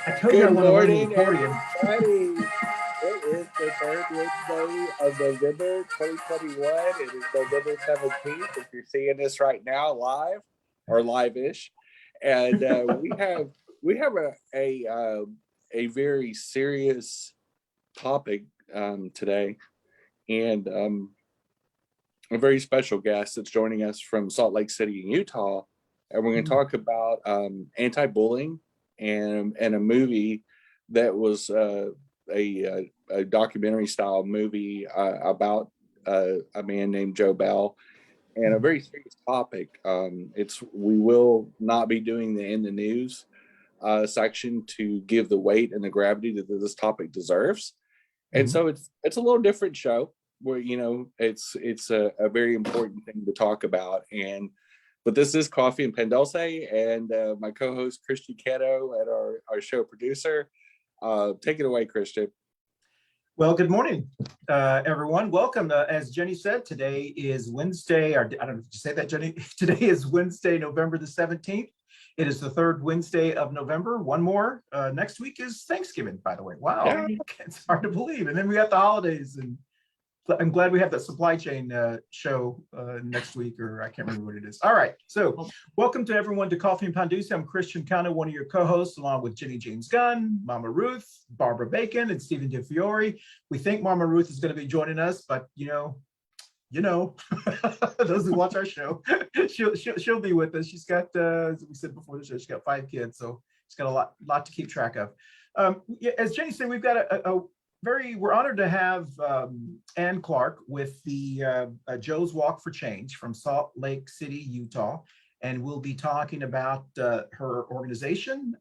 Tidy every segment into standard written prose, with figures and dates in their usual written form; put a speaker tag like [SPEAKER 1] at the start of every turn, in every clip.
[SPEAKER 1] I told you I want to learn the accordion.
[SPEAKER 2] Everybody. It is the third Wednesday of November 2021. It is November 17th. If you're seeing this right now, live or live-ish, and we have a very serious topic today, and a very special guest that's joining us from Salt Lake City in Utah, and we're going to talk about anti-bullying and a movie that was a documentary style movie about a man named Joe Bell, and a very serious topic. We will not be doing the in the news section to give the weight and the gravity that this topic deserves, and so it's a little different show where it's a very important thing to talk about. But this is Coffee Pan Dulce, and my co-host Christian Cano and our show producer. Take it away, Christian.
[SPEAKER 1] Well, good morning, everyone. Welcome. As Jenny said, today is Wednesday. I don't know if you say that, Jenny. Today is Wednesday, November the 17th. It is the third Wednesday of November. One more. Next week is Thanksgiving, by the way. Wow, yeah. It's hard to believe. And then we got the holidays, and I'm glad we have that supply chain show next week, or I can't remember what it is. All right, so welcome to everyone to Coffee Pan Dulce. I'm Christian Cano, one of your co-hosts, along with Jenny-Jaymes Gunn, Mama Ruth, Barbara Bacon, and Stephen DeFiore. We think Mama Ruth is going to be joining us, but you know, those who watch our show, she'll be with us. She's got, as we said before the show, she's got 5 kids, so she's got a lot to keep track of. As Jenny said, we've got we're honored to have Ann Clark with the Joe's Walk for Change from Salt Lake City, Utah, and we'll be talking about her organization,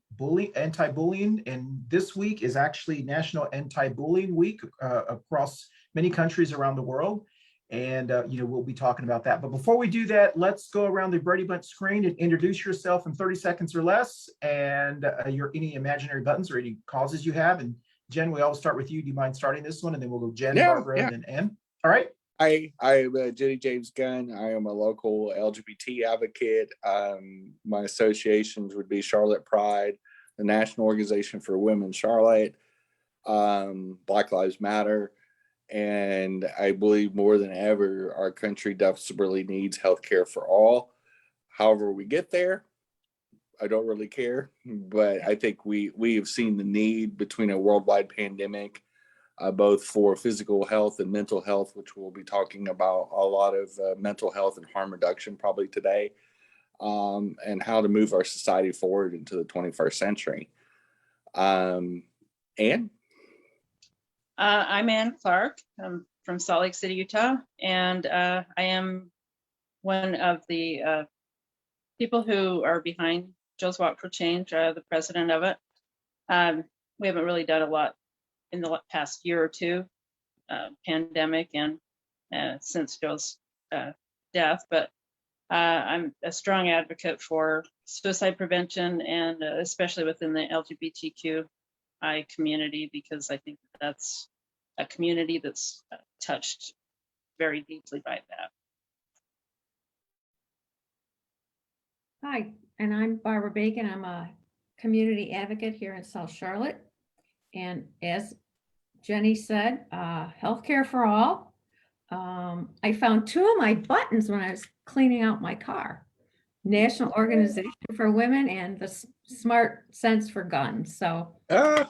[SPEAKER 1] anti-bullying. And this week is actually National Anti-Bullying Week across many countries around the world, and we'll be talking about that. But before we do that, let's go around the Brady Bunch screen and introduce yourself in 30 seconds or less, and any imaginary buttons or any causes you have. And Jen, we always start with you. Do you mind starting this one? And then we'll go Jen, Barbara, and then Ann. All right.
[SPEAKER 2] I am Jenny-Jaymes Gunn. I am a local LGBT advocate. My associations would be Charlotte Pride, the National Organization for Women Charlotte, Black Lives Matter, and I believe more than ever our country desperately needs healthcare for all. However we get there, I don't really care, but I think we have seen the need between a worldwide pandemic, both for physical health and mental health, which we'll be talking about a lot of mental health and harm reduction probably today, and how to move our society forward into the 21st century. Ann?
[SPEAKER 3] I'm Ann Clark. I'm from Salt Lake City, Utah, and I am one of the people who are behind Joe's Walk for Change, the president of it. We haven't really done a lot in the past year or two, pandemic and since Joe's death, but I'm a strong advocate for suicide prevention, and especially within the LGBTQI community, because I think that's a community that's touched very deeply by that.
[SPEAKER 4] Hi, and I'm Barbara Bacon. I'm a community advocate here in South Charlotte. And as Jenny said, healthcare for all. I found 2 of my buttons when I was cleaning out my car. National Organization for Women and the Smart Sense for Guns. So I'm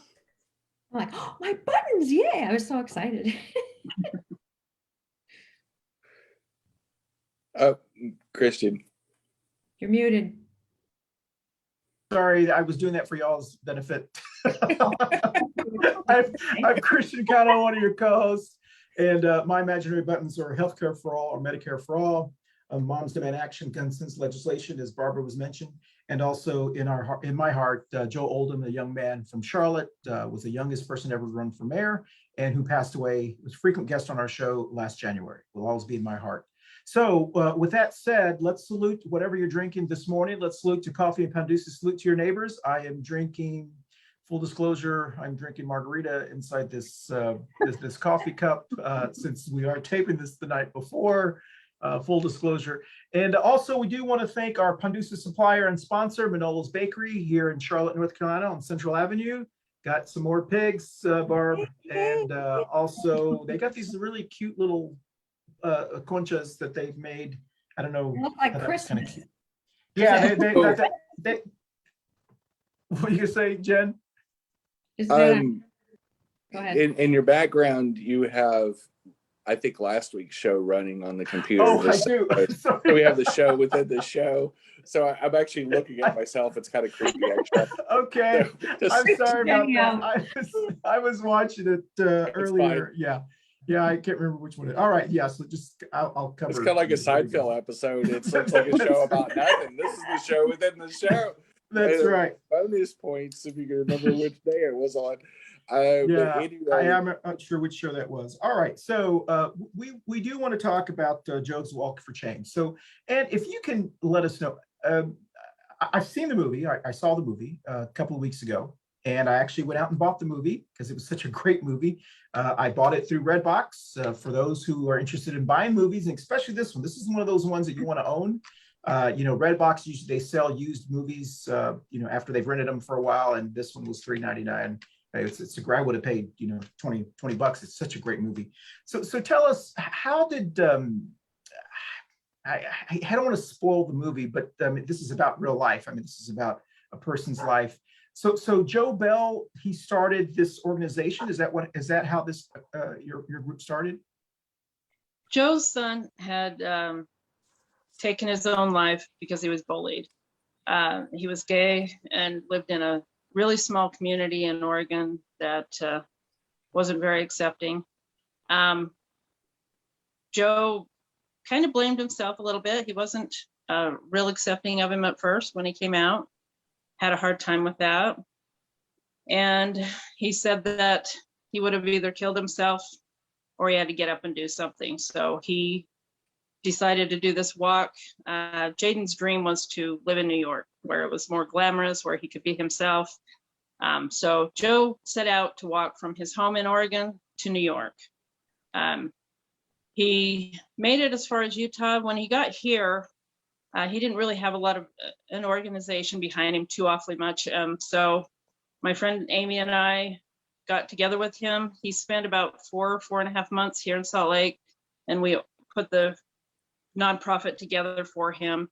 [SPEAKER 4] like, oh, my buttons, yay. I was so excited.
[SPEAKER 2] Christian.
[SPEAKER 4] You're muted.
[SPEAKER 1] Sorry, I was doing that for y'all's benefit. I'm Christian Cano, one of your co-hosts, and my imaginary buttons are healthcare for all or Medicare for all, Moms Demand Action, gun sense legislation, as Barbara was mentioned, and also in my heart, Joe Oldham, a young man from Charlotte, was the youngest person ever to run for mayor, and who passed away, was a frequent guest on our show last January. Will always be in my heart. So with that said, let's salute whatever you're drinking this morning. Let's salute to Coffee Pan Dulce. Salute to your neighbors. I am drinking, full disclosure, I'm drinking margarita inside this this coffee cup since we are taping this the night before. full disclosure. And also we do want to thank our Pan Dulce supplier and sponsor, Manolo's Bakery here in Charlotte, North Carolina on Central Avenue. Got some more pigs, Barb, and also they got these really cute little conchas that they've made. I don't know.
[SPEAKER 4] They look like
[SPEAKER 1] I thought it was kind of
[SPEAKER 4] Christmas.
[SPEAKER 1] cute. Yeah,
[SPEAKER 2] Oh.
[SPEAKER 1] they what do you say, Jen?
[SPEAKER 4] Is that,
[SPEAKER 2] Um,
[SPEAKER 4] go ahead.
[SPEAKER 2] in your background, you have, I think, last week's show running on the computer.
[SPEAKER 1] Oh, I
[SPEAKER 2] just
[SPEAKER 1] do.
[SPEAKER 2] so
[SPEAKER 1] Sorry.
[SPEAKER 2] we have the show within the show. So I'm actually looking at myself. It's kind of creepy, actually.
[SPEAKER 1] Okay,
[SPEAKER 2] Just-
[SPEAKER 1] I'm sorry about
[SPEAKER 4] Jenny
[SPEAKER 1] that. I was watching it earlier. Yeah, I can't remember which one. All right, yeah. So just I'll cover.
[SPEAKER 2] It's kind of like a
[SPEAKER 1] There you go.
[SPEAKER 2] Seinfeld episode. It's like a show about nothing. This is the show within the show.
[SPEAKER 1] That's
[SPEAKER 2] And
[SPEAKER 1] right.
[SPEAKER 2] Bonus points if you can remember which day it was on. But
[SPEAKER 1] Yeah,
[SPEAKER 2] anyway,
[SPEAKER 1] I am not sure which show that was. All right, so we do want to talk about Joe's Walk for Change. So, and if you can let us know, I've seen the movie. I saw the movie a couple of weeks ago, and I actually went out and bought the movie because it was such a great movie. I bought it through Redbox for those who are interested in buying movies, and especially this one. This is one of those ones that you want to own. Redbox usually they sell used movies, after they've rented them for a while, and this one was $3.99. It's a great. I would have paid, $20. It's such a great movie. So tell us, how did I don't want to spoil the movie, but this is about real life. I mean, this is about a person's life. So Joe Bell, he started this organization. Is that how this your group started?
[SPEAKER 3] Joe's son had taken his own life because he was bullied. He was gay and lived in a really small community in Oregon that wasn't very accepting. Joe kind of blamed himself a little bit. He wasn't real accepting of him at first when he came out, had a hard time with that. And he said that he would have either killed himself or he had to get up and do something. So he decided to do this walk. Jaden's dream was to live in New York, where it was more glamorous, where he could be himself. So Joe set out to walk from his home in Oregon to New York. He made it as far as Utah. When he got here, he didn't really have a lot of an organization behind him too awfully much. So my friend Amy and I got together with him. He spent about 4.5 months here in Salt Lake, and we put the nonprofit together for him.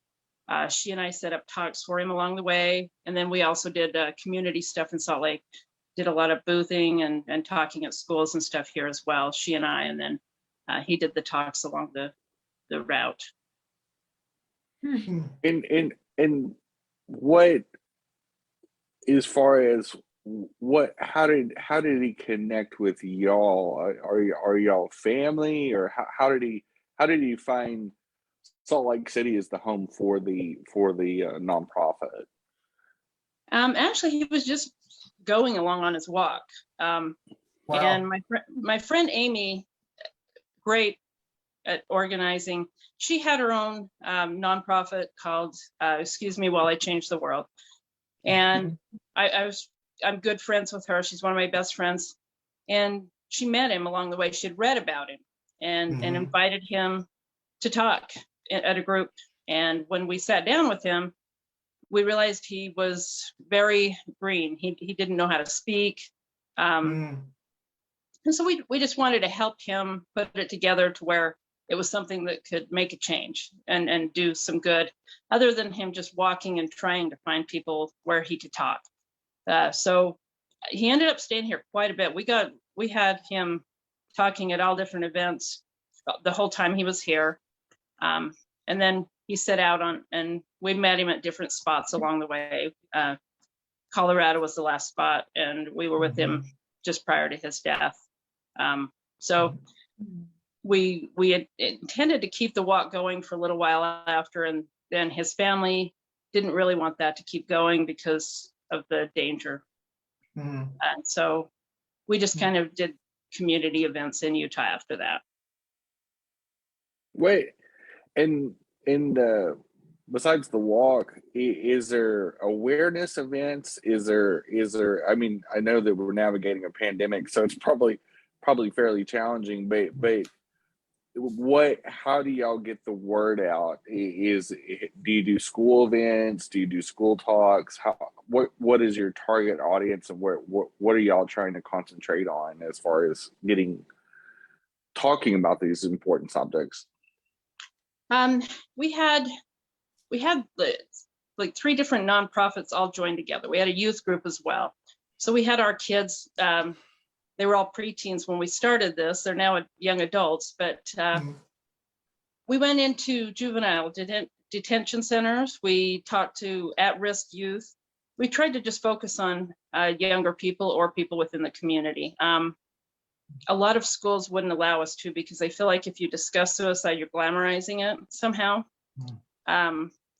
[SPEAKER 3] She and I set up talks for him along the way. And then we also did community stuff in Salt Lake, did a lot of boothing and talking at schools and stuff here as well, she and I, and then he did the talks along the route.
[SPEAKER 2] And what, as far as how did he connect with y'all? Are y'all family, or how did he find Salt Lake City as the home for the nonprofit?
[SPEAKER 3] Actually, he was just going along on his walk.
[SPEAKER 1] Wow.
[SPEAKER 3] And my friend Amy, great at organizing, she had her own nonprofit called Excuse Me While I Change the World. And I'm good friends with her. She's one of my best friends. And she met him along the way. She had read about him and invited him to talk at a group. And when we sat down with him, we realized he was very green. He didn't know how to speak. And so we just wanted to help him put it together to where it was something that could make a change and do some good, other than him just walking and trying to find people where he could talk. So he ended up staying here quite a bit. We had him talking at all different events the whole time he was here. And then he set out and we met him at different spots along the way. Colorado was the last spot, and we were with him just prior to his death. So we had intended to keep the walk going for a little while after, and then his family didn't really want that to keep going because of the danger. And so we just kind of did community events in Utah after that.
[SPEAKER 2] Wait, and besides the walk, is there awareness events? Is there? I mean, I know that we're navigating a pandemic, so it's probably fairly challenging. But how do y'all get the word out? Do you do school events? Do you do school talks? What is your target audience, and what are y'all trying to concentrate on as far as talking about these important subjects?
[SPEAKER 3] We had like 3 different nonprofits all joined together. We had a youth group as well. So we had our kids, they were all preteens when we started this. They're now young adults, but we went into juvenile detention centers. We talked to at-risk youth. We tried to just focus on younger people or people within the community. A lot of schools wouldn't allow us to, because they feel like if you discuss suicide, you're glamorizing it somehow.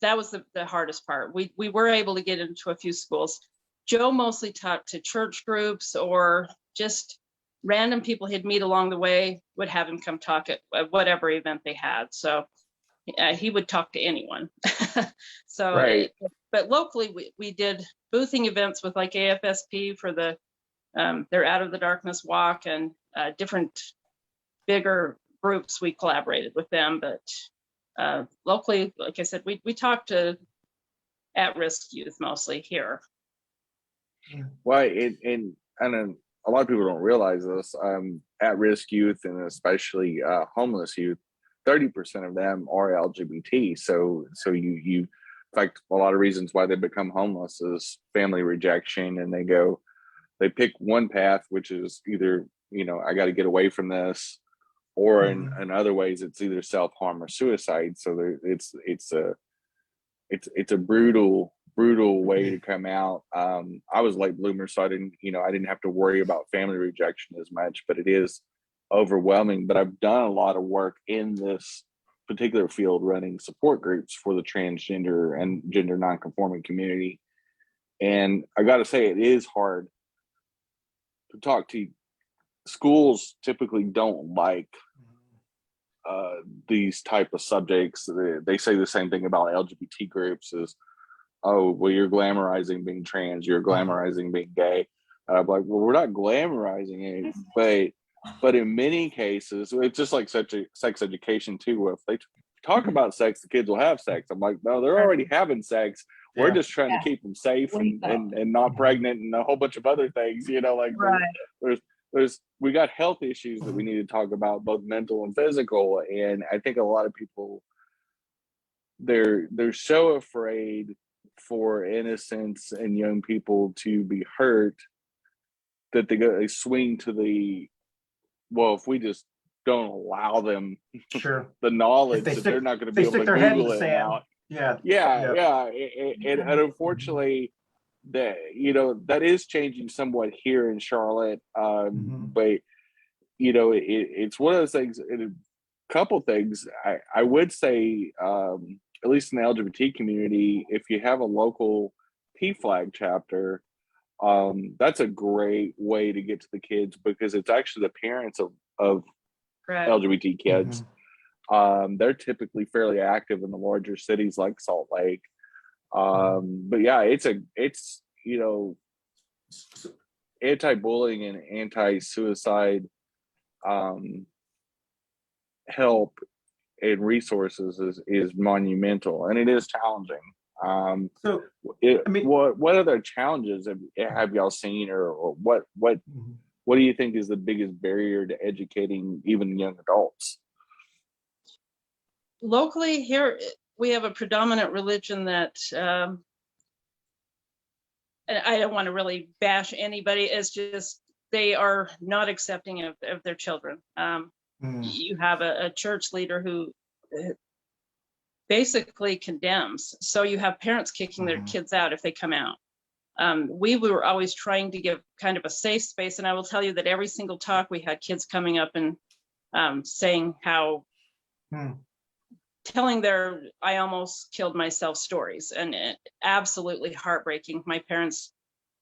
[SPEAKER 3] That was the hardest part. We were able to get into a few schools. Joe mostly talked to church groups or just random people he'd meet along the way, would have him come talk at whatever event they had. So he would talk to anyone. So,
[SPEAKER 2] right.
[SPEAKER 3] But locally, we did boothing events with like AFSP for their Out of the Darkness walk, and different bigger groups. We collaborated with them, but locally, like I said, we talked to at-risk youth mostly here.
[SPEAKER 2] Well, and a lot of people don't realize this. At-risk youth, and especially homeless youth, 30% of them are LGBT. So you, in fact, a lot of reasons why they become homeless is family rejection, and they pick one path, which is either, I got to get away from this, or in other ways, it's either self-harm or suicide. So it's a brutal way to come out. I was late bloomer, so I didn't have to worry about family rejection as much, but it is overwhelming. But I've done a lot of work in this particular field, running support groups for the transgender and gender nonconforming community. And I got to say, it is hard to talk to. Schools typically don't like these type of subjects. They say the same thing about LGBT groups is, oh, well, you're glamorizing being trans, you're glamorizing being gay. And I'm like, well, we're not glamorizing it, but in many cases, it's just like such a sex education too. If they talk about sex, the kids will have sex. I'm like, no, they're already having sex. We're just trying to keep them safe and not pregnant and a whole bunch of other things, we got health issues that we need to talk about, both mental and physical. And I think a lot of people, they're so afraid for innocence and young people to be hurt that they swing to if we just don't allow them the knowledge that they're not going to be able to Google it out. And unfortunately, that is changing somewhat here in Charlotte. But it's one of those things. A couple things I would say, at least in the LGBT community, if you have a local PFLAG chapter, that's a great way to get to the kids, because it's actually the parents of LGBT kids. They're typically fairly active in the larger cities like Salt Lake. But yeah, it's anti-bullying and anti-suicide help and resources is monumental, and it is challenging. What other challenges have y'all seen, or what do you think is the biggest barrier to educating even young adults?
[SPEAKER 3] Locally here, we have a predominant religion that, and I don't want to really bash anybody, it's just they are not accepting of their children. You have a church leader who basically condemns. So you have parents kicking their kids out if they come out. We were always trying to give kind of a safe space. And I will tell you that every single talk we had kids coming up and saying how, telling their I almost killed myself stories, and absolutely heartbreaking. My parents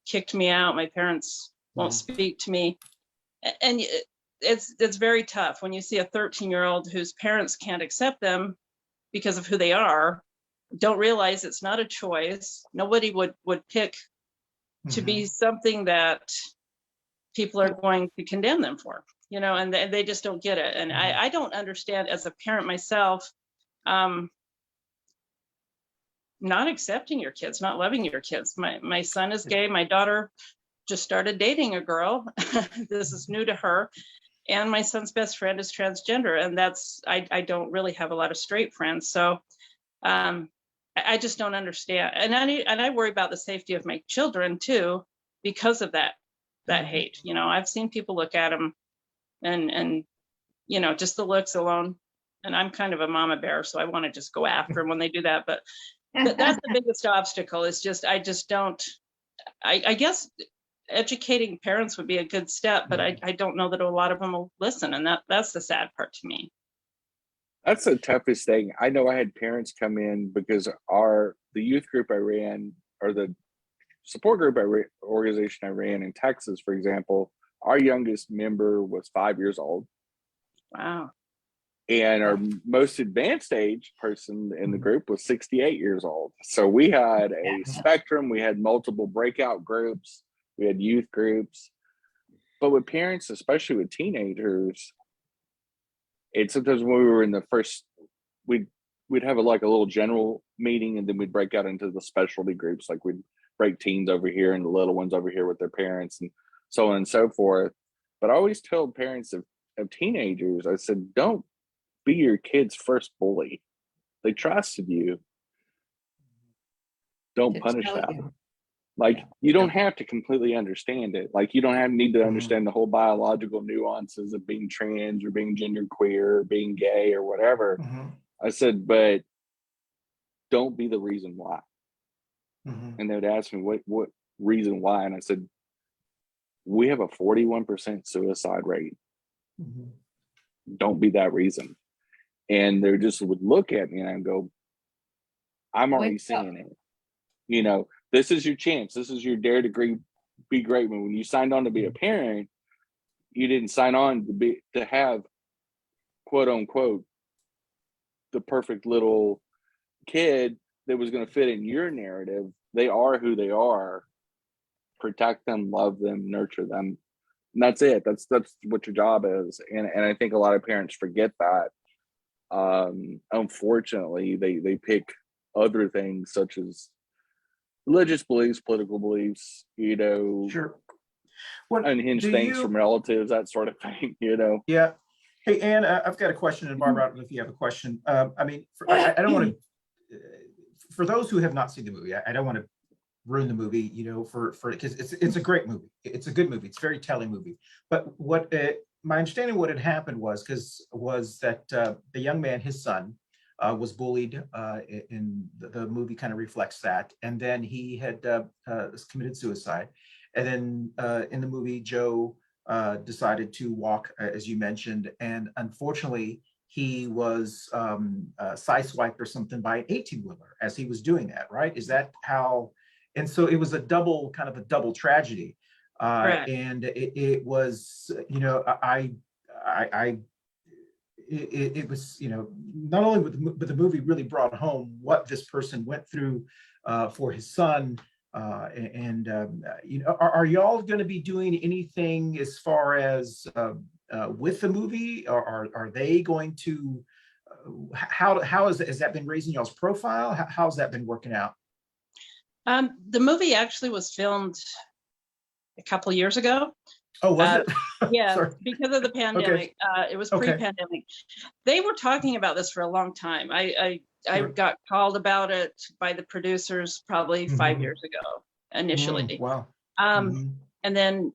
[SPEAKER 3] kicked me out. My parents won't speak to me. And it's very tough when you see a 13-year-old whose parents can't accept them because of who they are, don't realize it's not a choice. Nobody would pick to be something that people are going to condemn them for. you know, and they just don't get it. And I don't understand as a parent myself, not accepting your kids, not loving your kids. My son is gay. My daughter just started dating a girl. This is new to her. And my son's best friend is transgender. And that's, I don't really have a lot of straight friends. So I just don't understand. And I worry about the safety of my children too, because of that hate. You know, I've seen people look at them and, you know, just the looks alone. And I'm kind of a mama bear, so I want to just go after them when they do that. But that's the biggest obstacle, is just, I guess educating parents would be a good step, but I don't know that a lot of them will listen. And that's the sad part to me.
[SPEAKER 2] That's the toughest thing. I know I had parents come in because the youth group I ran, or the support group organization I ran in Texas, for example, our youngest member was 5 years old.
[SPEAKER 3] Wow.
[SPEAKER 2] And our most advanced age person in the group was 68 years old. So we had a spectrum. We had multiple breakout groups. We had youth groups. But with parents, especially with teenagers, and sometimes when we were in the first, we'd have a little general meeting, and then we'd break out into the specialty groups. Like we'd break teens over here and the little ones over here with their parents, and so on and so forth. But I always told parents of teenagers, I said, don't be your kid's first bully. They trusted you. Don't punish them. You don't have to completely understand it. Like, you don't need to understand the whole biological nuances of being trans or being genderqueer or being gay or whatever. I said, but don't be the reason why. And they would ask me, what reason why? And I said, we have a 41% suicide rate. Don't be that reason. And they just would look at me and I'd go, I'm already seeing it. You know, this is your chance. This is your dare to be great. When you signed on to be a parent, you didn't sign on to have, quote unquote, the perfect little kid that was going to fit in your narrative. They are who they are. Protect them, love them, nurture them. And that's it. That's what your job is. And I think a lot of parents forget that. Unfortunately, they pick other things such as religious beliefs, political beliefs, you know, unhinged things from relatives, that sort of thing, you know.
[SPEAKER 1] Yeah. Hey, Ann, I've got a question, and Barbara, I don't know if you have a question. I mean, I don't want to, for those who have not seen the movie, I don't want to ruin the movie, you know, because it's a great movie. It's a good movie. It's a very telling movie. But what my understanding of what had happened was that the young man, his son, was bullied, in the movie kind of reflects that. And then he had committed suicide. And then in the movie, Joe decided to walk, as you mentioned, and unfortunately, he was sideswiped or something by an 18-wheeler as he was doing that, right? Is that how? And so it was a double tragedy. And it was, you know, it was, you know, not only but the movie really brought home what this person went through for his son. You know, are y'all going to be doing anything as far as with the movie, or are they going to? How has that been raising y'all's profile? How's that been working out?
[SPEAKER 3] The movie actually was filmed a couple of years ago.
[SPEAKER 1] Oh, was it?
[SPEAKER 3] Yeah, because of the pandemic. Okay. It was pre-pandemic. They were talking about this for a long time. I got called about it by the producers probably 5 years ago initially.
[SPEAKER 1] Wow.
[SPEAKER 3] And then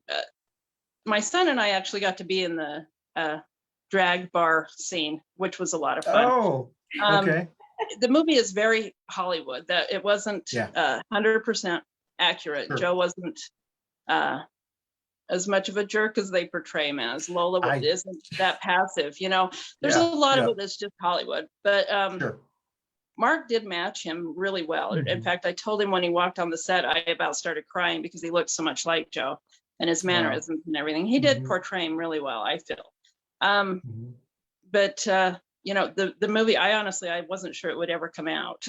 [SPEAKER 3] my son and I actually got to be in the drag bar scene, which was a lot of fun.
[SPEAKER 1] Oh, okay.
[SPEAKER 3] The movie is very Hollywood. That it wasn't 100% accurate. Sure. Joe wasn't as much of a jerk as they portray him as. Lola isn't that passive. You know, there's a lot of it that's just Hollywood. But Mark did match him really well. In fact, I told him when he walked on the set, I about started crying because he looked so much like Joe and his mannerisms and everything. He did portray him really well, I feel. But you know, the movie, I wasn't sure it would ever come out.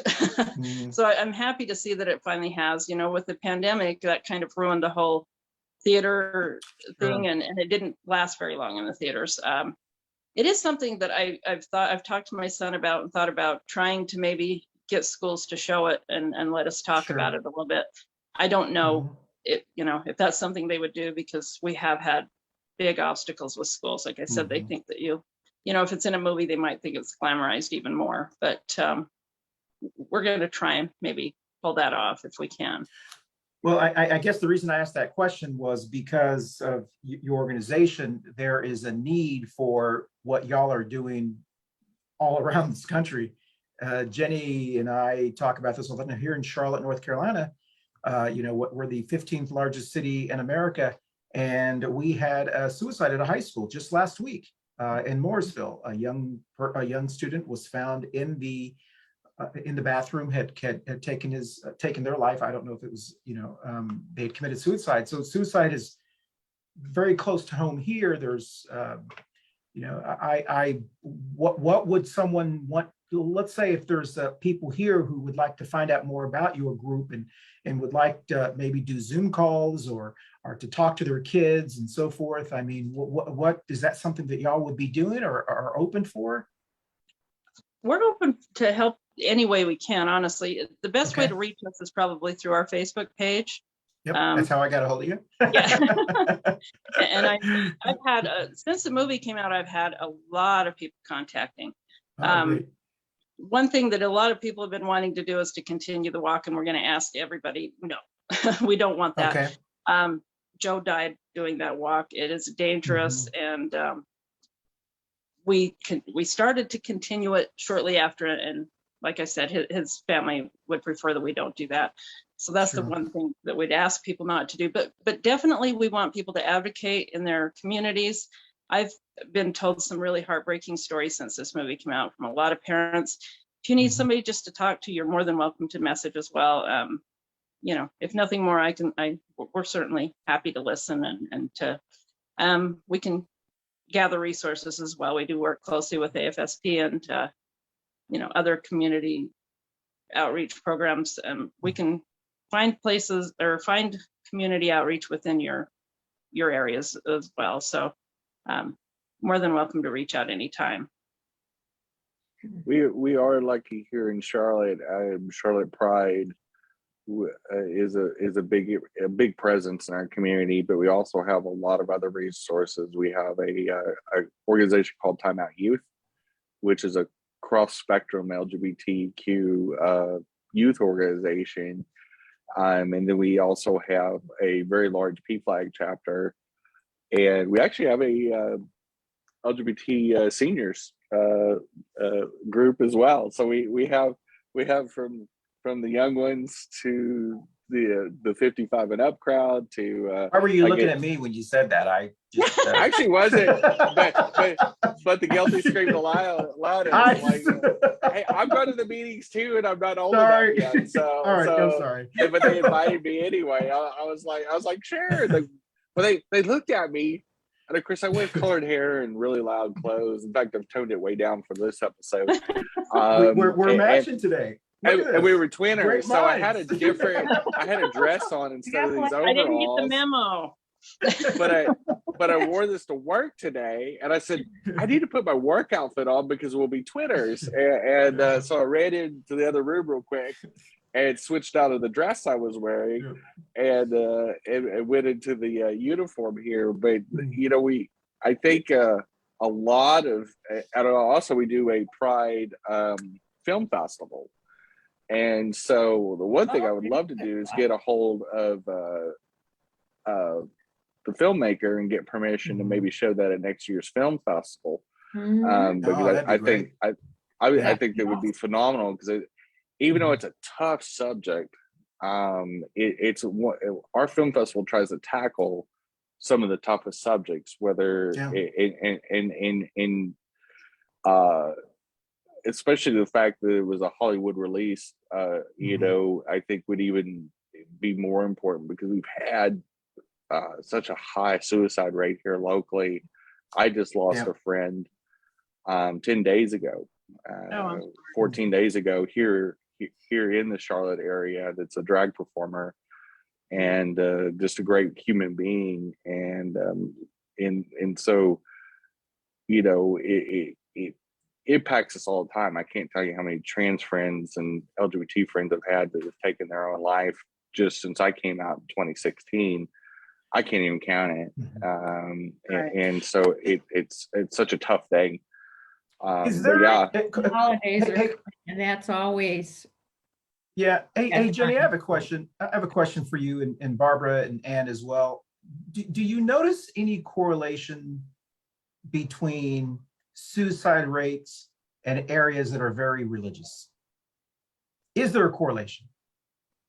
[SPEAKER 3] So I'm happy to see that it finally has. You know, with the pandemic, that kind of ruined the whole theater thing,
[SPEAKER 1] Sure.
[SPEAKER 3] and it didn't last very long in the theaters. It is something that I've talked to my son about and thought about trying to maybe get schools to show it and let us talk about
[SPEAKER 1] Sure.
[SPEAKER 3] it a little bit. I don't know
[SPEAKER 1] Mhm.
[SPEAKER 3] if that's something they would do, because we have had big obstacles with schools. Like I said, they
[SPEAKER 1] Mhm.
[SPEAKER 3] think that if it's in a movie, they might think it's glamorized even more. But we're going to try and maybe pull that off if we can.
[SPEAKER 1] Well, I guess the reason I asked that question was because of your organization. There is a need for what y'all are doing all around this country. Jenny and I talk about this a lot here in Charlotte, North Carolina. We're the 15th largest city in America, and we had a suicide at a high school just last week in Mooresville. A young student was found in the bathroom, had taken their life. I don't know if it was, they had committed suicide. So suicide is very close to home here. There's, what would someone want? Let's say if there's people here who would like to find out more about your group and would like to maybe do Zoom calls or to talk to their kids and so forth. I mean, what is that something that y'all would be doing or are open for?
[SPEAKER 3] We're open to help any way we can, honestly. The best way
[SPEAKER 1] Okay.
[SPEAKER 3] to reach us is probably through our Facebook page.
[SPEAKER 1] Yep, that's how I got a hold of you.
[SPEAKER 3] Yeah. And I've had, since the movie came out, I've had a lot of people contacting.
[SPEAKER 1] Oh, great.
[SPEAKER 3] One thing that a lot of people have been wanting to do is to continue the walk, and we're going to ask everybody, no, we don't want that.
[SPEAKER 1] Okay.
[SPEAKER 3] Joe died doing that walk. It is dangerous, and we started to continue it shortly after, and like I said, his family would prefer that we don't do that. So that's the
[SPEAKER 1] Sure.
[SPEAKER 3] one thing that we'd ask people not to do. But definitely we want people to advocate in their communities. I've been told some really heartbreaking stories since this movie came out from a lot of parents. If you need somebody just to talk to, you're more than welcome to message as well. If nothing more, we're certainly happy to listen and to, we can gather resources as well. We do work closely with AFSP and, other community outreach programs. We can find places or find community outreach within your areas as well. So more than welcome to reach out anytime.
[SPEAKER 2] We are lucky here in Charlotte. Charlotte Pride is a big presence in our community, but we also have a lot of other resources. We have a organization called Time Out Youth, which is a cross-spectrum LGBTQ youth organization. And then we also have a very large PFLAG chapter, and we actually have a LGBT seniors group as well. So we have from the young ones to the 55 and up crowd to.
[SPEAKER 1] Why were you looking at me when you said that? I just
[SPEAKER 2] actually wasn't, but the guilty screamed aloud. Like, hey, I'm going to the meetings too, and I'm not old enough yet. So,
[SPEAKER 1] all right, I'm sorry.
[SPEAKER 2] But they invited me anyway. I was like, sure. They looked at me, and of course I wear colored hair and really loud clothes. In fact, I've toned it way down for this episode.
[SPEAKER 1] We're matching today.
[SPEAKER 2] And we were twinners, so I had
[SPEAKER 1] minds.
[SPEAKER 2] I had a dress on instead of these overalls.
[SPEAKER 3] I didn't get the memo.
[SPEAKER 2] but I wore this to work today, and I said I need to put my work outfit on because we'll be twinners. And so I ran into the other room real quick and switched out of the dress I was wearing, and went into the uniform here. But I think a lot of, and also we do a Pride film festival. And so the one thing I would love to do is get a hold of the filmmaker and get permission to maybe show that at next year's film festival. Because I think that would be phenomenal, because even though it's a tough subject, it's our film festival tries to tackle some of the toughest subjects, whether in especially the fact that it was a Hollywood release, I think would even be more important, because we've had such a high suicide rate here locally. I just lost a friend 10 days ago, 14 days ago here in the Charlotte area, that's a drag performer. and just a great human being. And so, you know, it impacts us all the time. I can't tell you how many trans friends and LGBT friends I've had that have taken their own life just since I came out in 2016. I can't even count it.
[SPEAKER 3] Right.
[SPEAKER 2] And so it's such a tough thing.
[SPEAKER 1] Is
[SPEAKER 2] But
[SPEAKER 1] there,
[SPEAKER 2] yeah,
[SPEAKER 4] The holidays
[SPEAKER 1] Hey,
[SPEAKER 4] are,
[SPEAKER 1] hey.
[SPEAKER 4] and that's always,
[SPEAKER 1] yeah, hey,
[SPEAKER 4] Yes,
[SPEAKER 1] Jenny, I
[SPEAKER 4] fine.
[SPEAKER 1] have a question. I have a question for you and Barbara and Ann as well. Do you notice any correlation between suicide rates and areas that are very religious? Is there a correlation?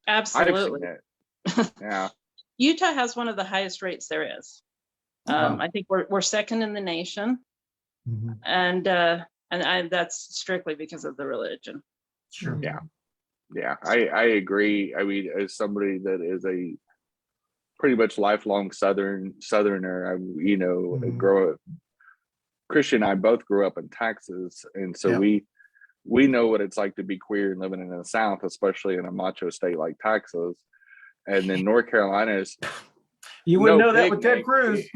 [SPEAKER 2] I've seen
[SPEAKER 3] Absolutely.
[SPEAKER 2] it. Yeah.
[SPEAKER 3] Utah has one of the highest rates there is.
[SPEAKER 1] Wow.
[SPEAKER 3] I think we're second in the nation,
[SPEAKER 1] Mhm.
[SPEAKER 3] and that's strictly because of the religion.
[SPEAKER 1] Sure.
[SPEAKER 2] Yeah. Yeah, I agree. I mean, as somebody that is a pretty much lifelong Southerner,
[SPEAKER 1] Mhm.
[SPEAKER 2] grow up. Christian and I both grew up in Texas, and so
[SPEAKER 1] Yeah.
[SPEAKER 2] we know what it's like to be queer and living in the South, especially in a macho state like Texas. And then North Carolina is
[SPEAKER 1] You wouldn't
[SPEAKER 2] no
[SPEAKER 1] know that with Ted
[SPEAKER 2] picnic.
[SPEAKER 1] Cruz.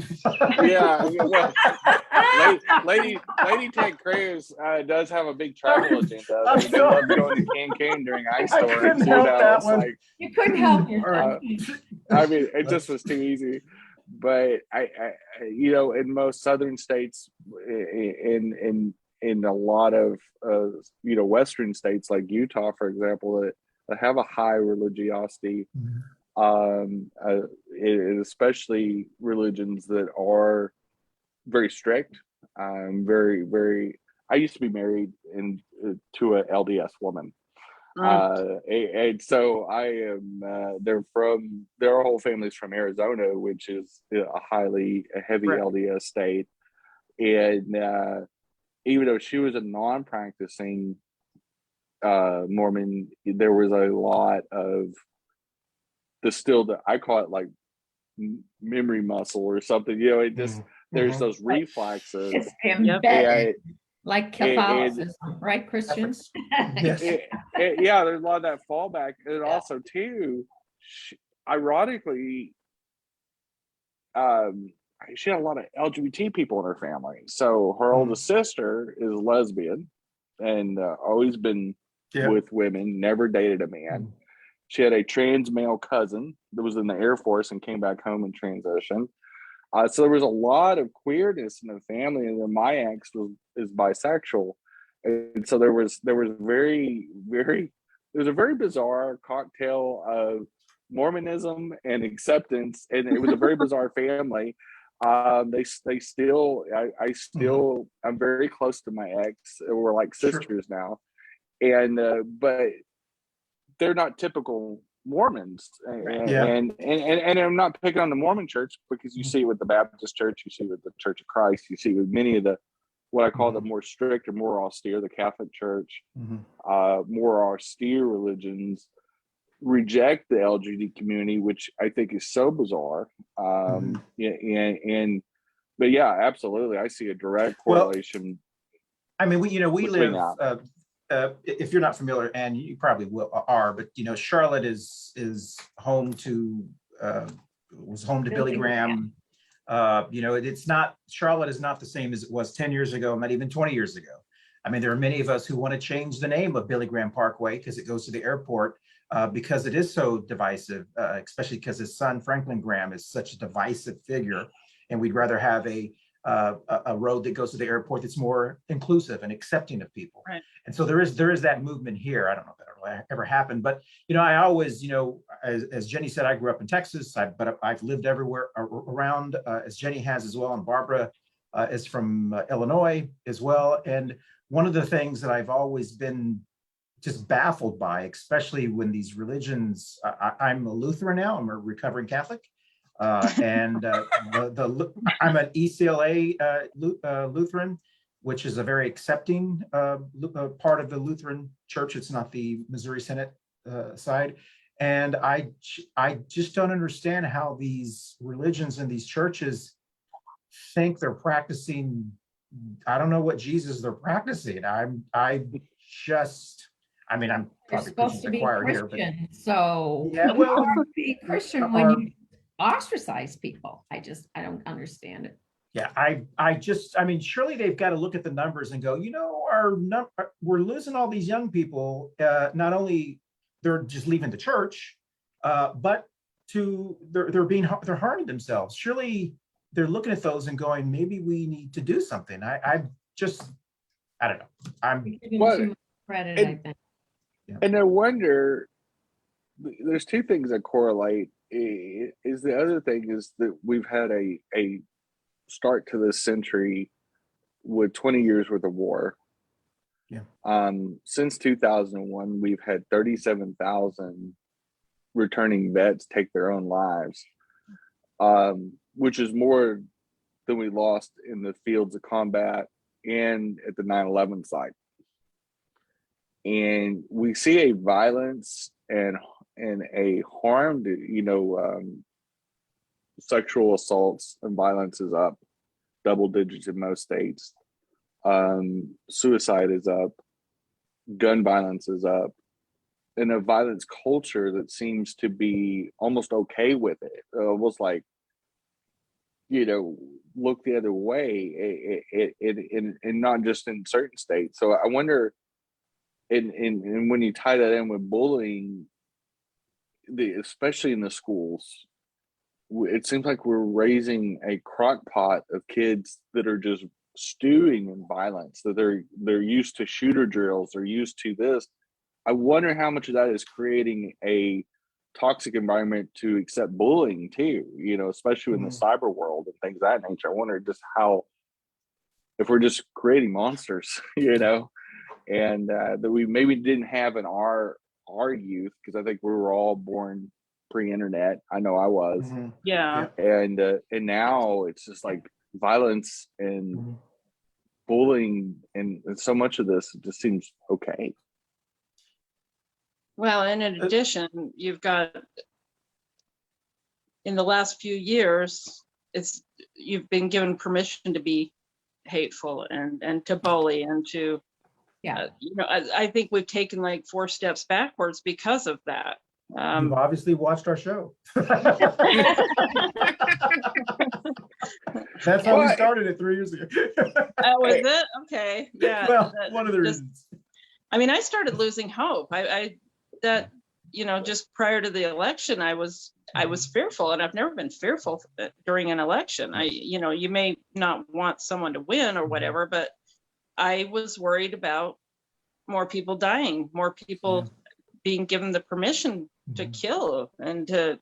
[SPEAKER 2] Yeah, well, Lady Ted Cruz does have a big travel agenda.
[SPEAKER 1] I'm
[SPEAKER 2] They love
[SPEAKER 1] sorry.
[SPEAKER 2] going to Cancun during ice
[SPEAKER 1] I
[SPEAKER 2] storms.
[SPEAKER 1] couldn't help that
[SPEAKER 2] It's
[SPEAKER 1] one.
[SPEAKER 2] like,
[SPEAKER 4] you couldn't help
[SPEAKER 1] All right.
[SPEAKER 4] yourself.
[SPEAKER 2] I mean, it just was too easy. But I in most southern states, in a lot of western states like Utah, for example, that have a high religiosity, especially religions that are very strict. Very, very. I used to be married to an LDS woman. And so I am. Their whole family's from Arizona, which is a heavy
[SPEAKER 3] Right.
[SPEAKER 2] LDS state. And even though she was a non-practicing Mormon, there was a lot of I call it like memory muscle or something. It just there's those reflexes.
[SPEAKER 4] It's embedded, like
[SPEAKER 2] and-
[SPEAKER 4] Catholicism, right, Christians?
[SPEAKER 1] Yes.
[SPEAKER 2] Yeah, there's a lot of that fallback, and also too, ironically, she had a lot of LGBT people in her family. So her oldest sister is lesbian, and always been with women, never dated a man. She had a trans male cousin that was in the Air Force and came back home and transitioned. So there was a lot of queerness in the family, and then my ex is bisexual, and so there was a very bizarre cocktail of Mormonism and acceptance, and it was a very bizarre family. They still, I still, I'm very close to my ex. We're like sisters now, and but they're not typical Mormons, and I'm not picking on the Mormon church, because you see it with the Baptist church, you see it with the Church of Christ, you see it with many of the what I call the more strict or more austere, the Catholic Church, more austere religions reject the LGBT community, which I think is so bizarre. But yeah, absolutely, I see a direct correlation.
[SPEAKER 1] I mean, we live.
[SPEAKER 2] That.
[SPEAKER 1] If you're not familiar, and you probably are, but Charlotte is home to was home to Billy Graham. It's not, Charlotte is not the same as it was 10 years ago, not even 20 years ago. I mean, there are many of us who want to change the name of Billy Graham Parkway because it goes to the airport, because it is so divisive, especially because his son Franklin Graham is such a divisive figure, and we'd rather have a road that goes to the airport that's more inclusive and accepting of people.
[SPEAKER 3] Right.
[SPEAKER 1] And so there is that movement here. I don't know if that'll ever happen, but I always, as Jenny said, I grew up in Texas, but I've lived everywhere around, as Jenny has as well, and Barbara is from Illinois as well. And one of the things that I've always been just baffled by, especially when these religions, I'm a Lutheran now, I'm a recovering Catholic. And I'm an ECLA Lutheran, which is a very accepting part of the Lutheran Church. It's not the Missouri Synod side. And I just don't understand how these religions and these churches think they're practicing. I don't know what Jesus they're practicing. I mean, I'm
[SPEAKER 4] You're
[SPEAKER 1] probably
[SPEAKER 4] supposed
[SPEAKER 1] preaching
[SPEAKER 4] to
[SPEAKER 1] to the
[SPEAKER 4] be
[SPEAKER 1] choir here, but
[SPEAKER 4] Christian, so
[SPEAKER 1] yeah,
[SPEAKER 4] how
[SPEAKER 1] well,
[SPEAKER 4] are you be Christian when
[SPEAKER 1] our-
[SPEAKER 4] you ostracize people? I don't understand it.
[SPEAKER 1] yeah, I mean, surely they've got to look at the numbers and go, we're losing all these young people. Not only they're just leaving the church, but they're harming themselves. Surely they're looking at those and going, maybe we need to do something. I don't know.
[SPEAKER 4] You're giving
[SPEAKER 2] Well,
[SPEAKER 4] too much credit,
[SPEAKER 2] and-
[SPEAKER 4] I think.
[SPEAKER 2] And I wonder, there's two things that correlate. Is the other thing is that we've had a start to this century with 20 years worth of war.
[SPEAKER 1] Yeah.
[SPEAKER 2] Since 2001, we've had 37,000 returning vets take their own lives, which is more than we lost in the fields of combat and at the 9/11 site. And we see a violence and a harm to, sexual assaults and violence is up double digits in most states. Suicide is up, gun violence is up, and a violence culture that seems to be almost okay with it, almost like, look the other way, and not just in certain states. So I wonder, and when you tie that in with bullying, especially in the schools, it seems like we're raising a crock pot of kids that are just stewing in violence, that they're used to shooter drills, they're used to this. I wonder how much of that is creating a toxic environment to accept bullying too, especially in the cyber world and things of that nature. I wonder just if we're just creating monsters, and that we maybe didn't have in our youth, because I think we were all born pre-internet. I know I was.
[SPEAKER 1] Mhm.
[SPEAKER 3] Yeah.
[SPEAKER 2] And now it's just like violence and
[SPEAKER 1] Mhm.
[SPEAKER 2] bullying, and so much of this just seems okay.
[SPEAKER 3] Well, and in addition, you've got, in the last few years, you've been given permission to be hateful and to bully and to,
[SPEAKER 4] Yeah.
[SPEAKER 3] I think we've taken like 4 steps backwards because of that.
[SPEAKER 1] You've obviously watched our show. That's how we started it 3 years ago.
[SPEAKER 3] Oh, was it? Okay. Yeah.
[SPEAKER 1] Well, one of the reasons.
[SPEAKER 3] I mean, I started losing hope. Just prior to the election, I was fearful, and I've never been fearful during an election. You may not want someone to win or whatever, but I was worried about more people dying, more people being given the permission to kill and to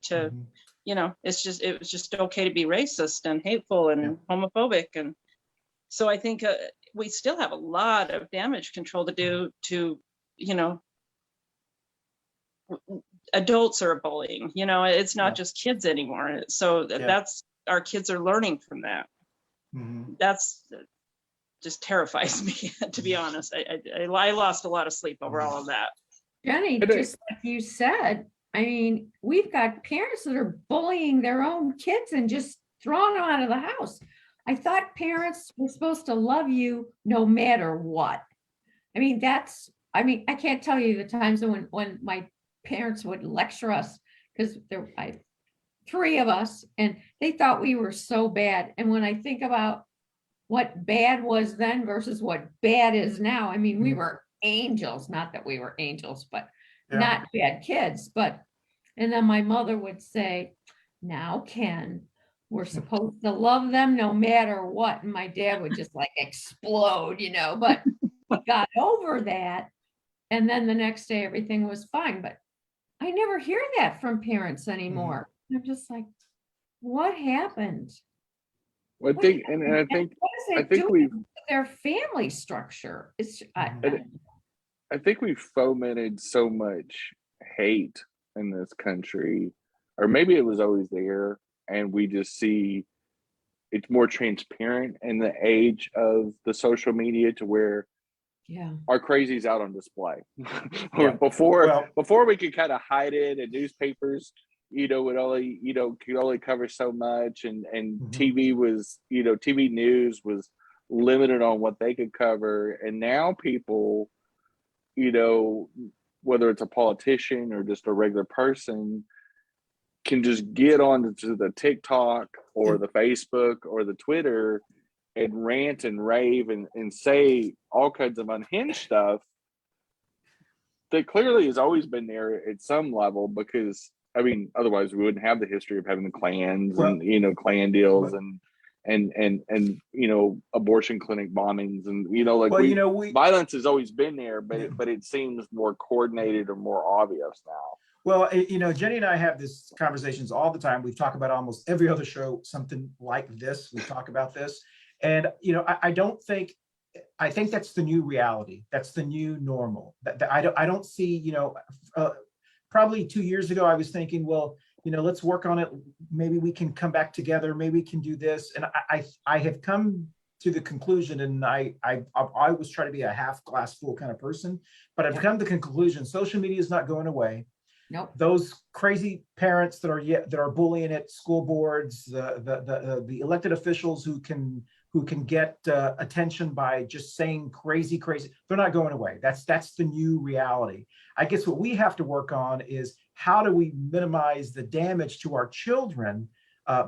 [SPEAKER 3] it was just okay to be racist and hateful and homophobic. And so I think we still have a lot of damage control to do to, adults are bullying, it's not just kids anymore. So that's, our kids are learning from that. That's just terrifies me, to be honest. I lost a lot of sleep over all of that.
[SPEAKER 4] Jenny, just like you said, I mean, we've got parents that are bullying their own kids and just throwing them out of the house. I thought parents were supposed to love you no matter what. I mean, I can't tell you the times when my parents would lecture us, because there were 3 of us, and they thought we were so bad. And when I think about what bad was then versus what bad is now, I mean, we were angels, not that we were angels, but not bad kids. And then my mother would say, now, Ken, we're supposed to love them no matter what. And my dad would just like explode, but we got over that. And then the next day, everything was fine. But I never hear that from parents anymore. I'm just like, what happened?
[SPEAKER 2] Well, I think, and I think,
[SPEAKER 4] what is it doing to their family structure? I
[SPEAKER 2] think we've fomented so much hate in this country, or maybe it was always there, and we just see it's more transparent in the age of the social media, to where our crazy's out on display. Before we could kind of hide it, and newspapers would only could only cover so much, and TV was TV news was limited on what they could cover. And now people whether it's a politician or just a regular person, can just get onto the TikTok or the Facebook or the Twitter and rant and rave and say all kinds of unhinged stuff that clearly has always been there at some level, because I mean, otherwise we wouldn't have the history of having the clans and, you know, clan deals and you know, abortion clinic bombings and, you know, like violence has always been there, but it seems more coordinated or more obvious now.
[SPEAKER 1] Well, you know, Jenny and I have these conversations all the time. We've talked about almost every other show, something like this. We talk about this. And, you know, I think that's the new reality. That's the new normal. I don't see, you know, probably 2 years ago, I was thinking, well, you know, let's work on it. Maybe we can come back together. Maybe we can do this. And I have come to the conclusion, and I always try to be a half glass full kind of person, but I've come to the conclusion, social media is not going away.
[SPEAKER 4] Nope.
[SPEAKER 1] Those crazy parents that are bullying at school boards, the elected officials who can get attention by just saying crazy, they're not going away. That's the new reality. I guess what we have to work on is how do we minimize the damage to our children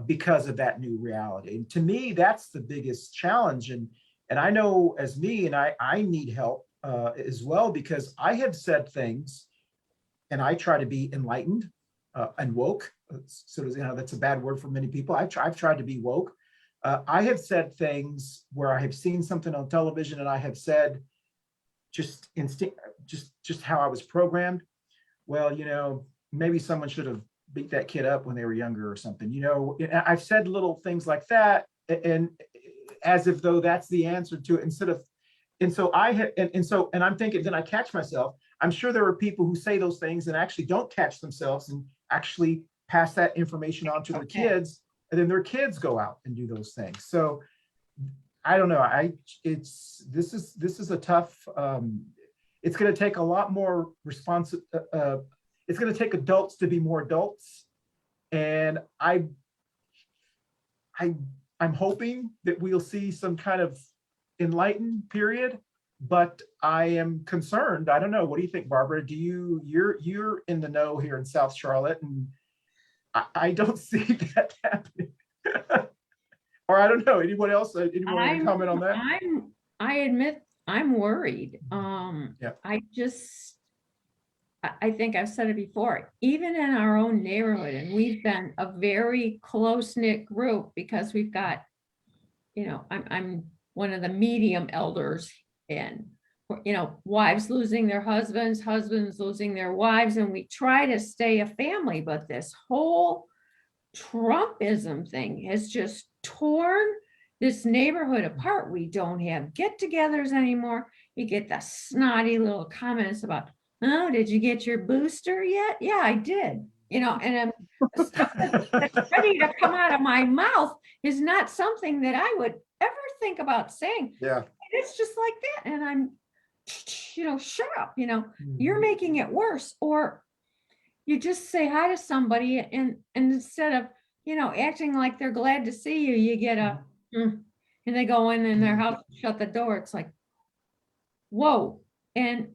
[SPEAKER 1] because of that new reality? And to me, that's the biggest challenge. And I know as me, and I need help as well, because I have said things, and I try to be enlightened and woke. So, you know, that's a bad word for many people. I've tried to be woke. I have said things where I have seen something on television and I have said just how I was programmed. Well, you know, maybe someone should have beat that kid up when they were younger or something. You know, I've said little things like that, and as if though that's the answer to it, and so I'm thinking, then I catch myself. I'm sure there are people who say those things and actually don't catch themselves and actually pass that information on to their kids, and then their kids go out and do those things. So I don't know. This is a tough. It's going to take a lot more responsive. It's going to take adults to be more adults, and I'm hoping that we'll see some kind of enlightened period. But I am concerned. I don't know. What do you think, Barbara? You're in the know here in South Charlotte, and I don't see that happening. Or I don't know. Anyone else? Anyone want to comment on that?
[SPEAKER 4] I admit I'm worried.
[SPEAKER 1] Yeah.
[SPEAKER 4] I think I've said it before, even in our own neighborhood, and we've been a very close-knit group because we've got, you know, I'm one of the medium elders, and, you know, wives losing their husbands, husbands losing their wives, and we try to stay a family, but this whole Trumpism thing has just torn this neighborhood apart. We don't have get-togethers anymore. You get the snotty little comments about, oh, did you get your booster yet? Yeah, I did. You know, and stuff that's ready to come out of my mouth is not something that I would ever think about saying.
[SPEAKER 1] Yeah.
[SPEAKER 4] It's just like that. And I'm, you know, shut up, you know, you're making it worse. Or you just say hi to somebody and instead of, you know, acting like they're glad to see you, you get a, and they go in their house, shut the door. It's like, whoa. And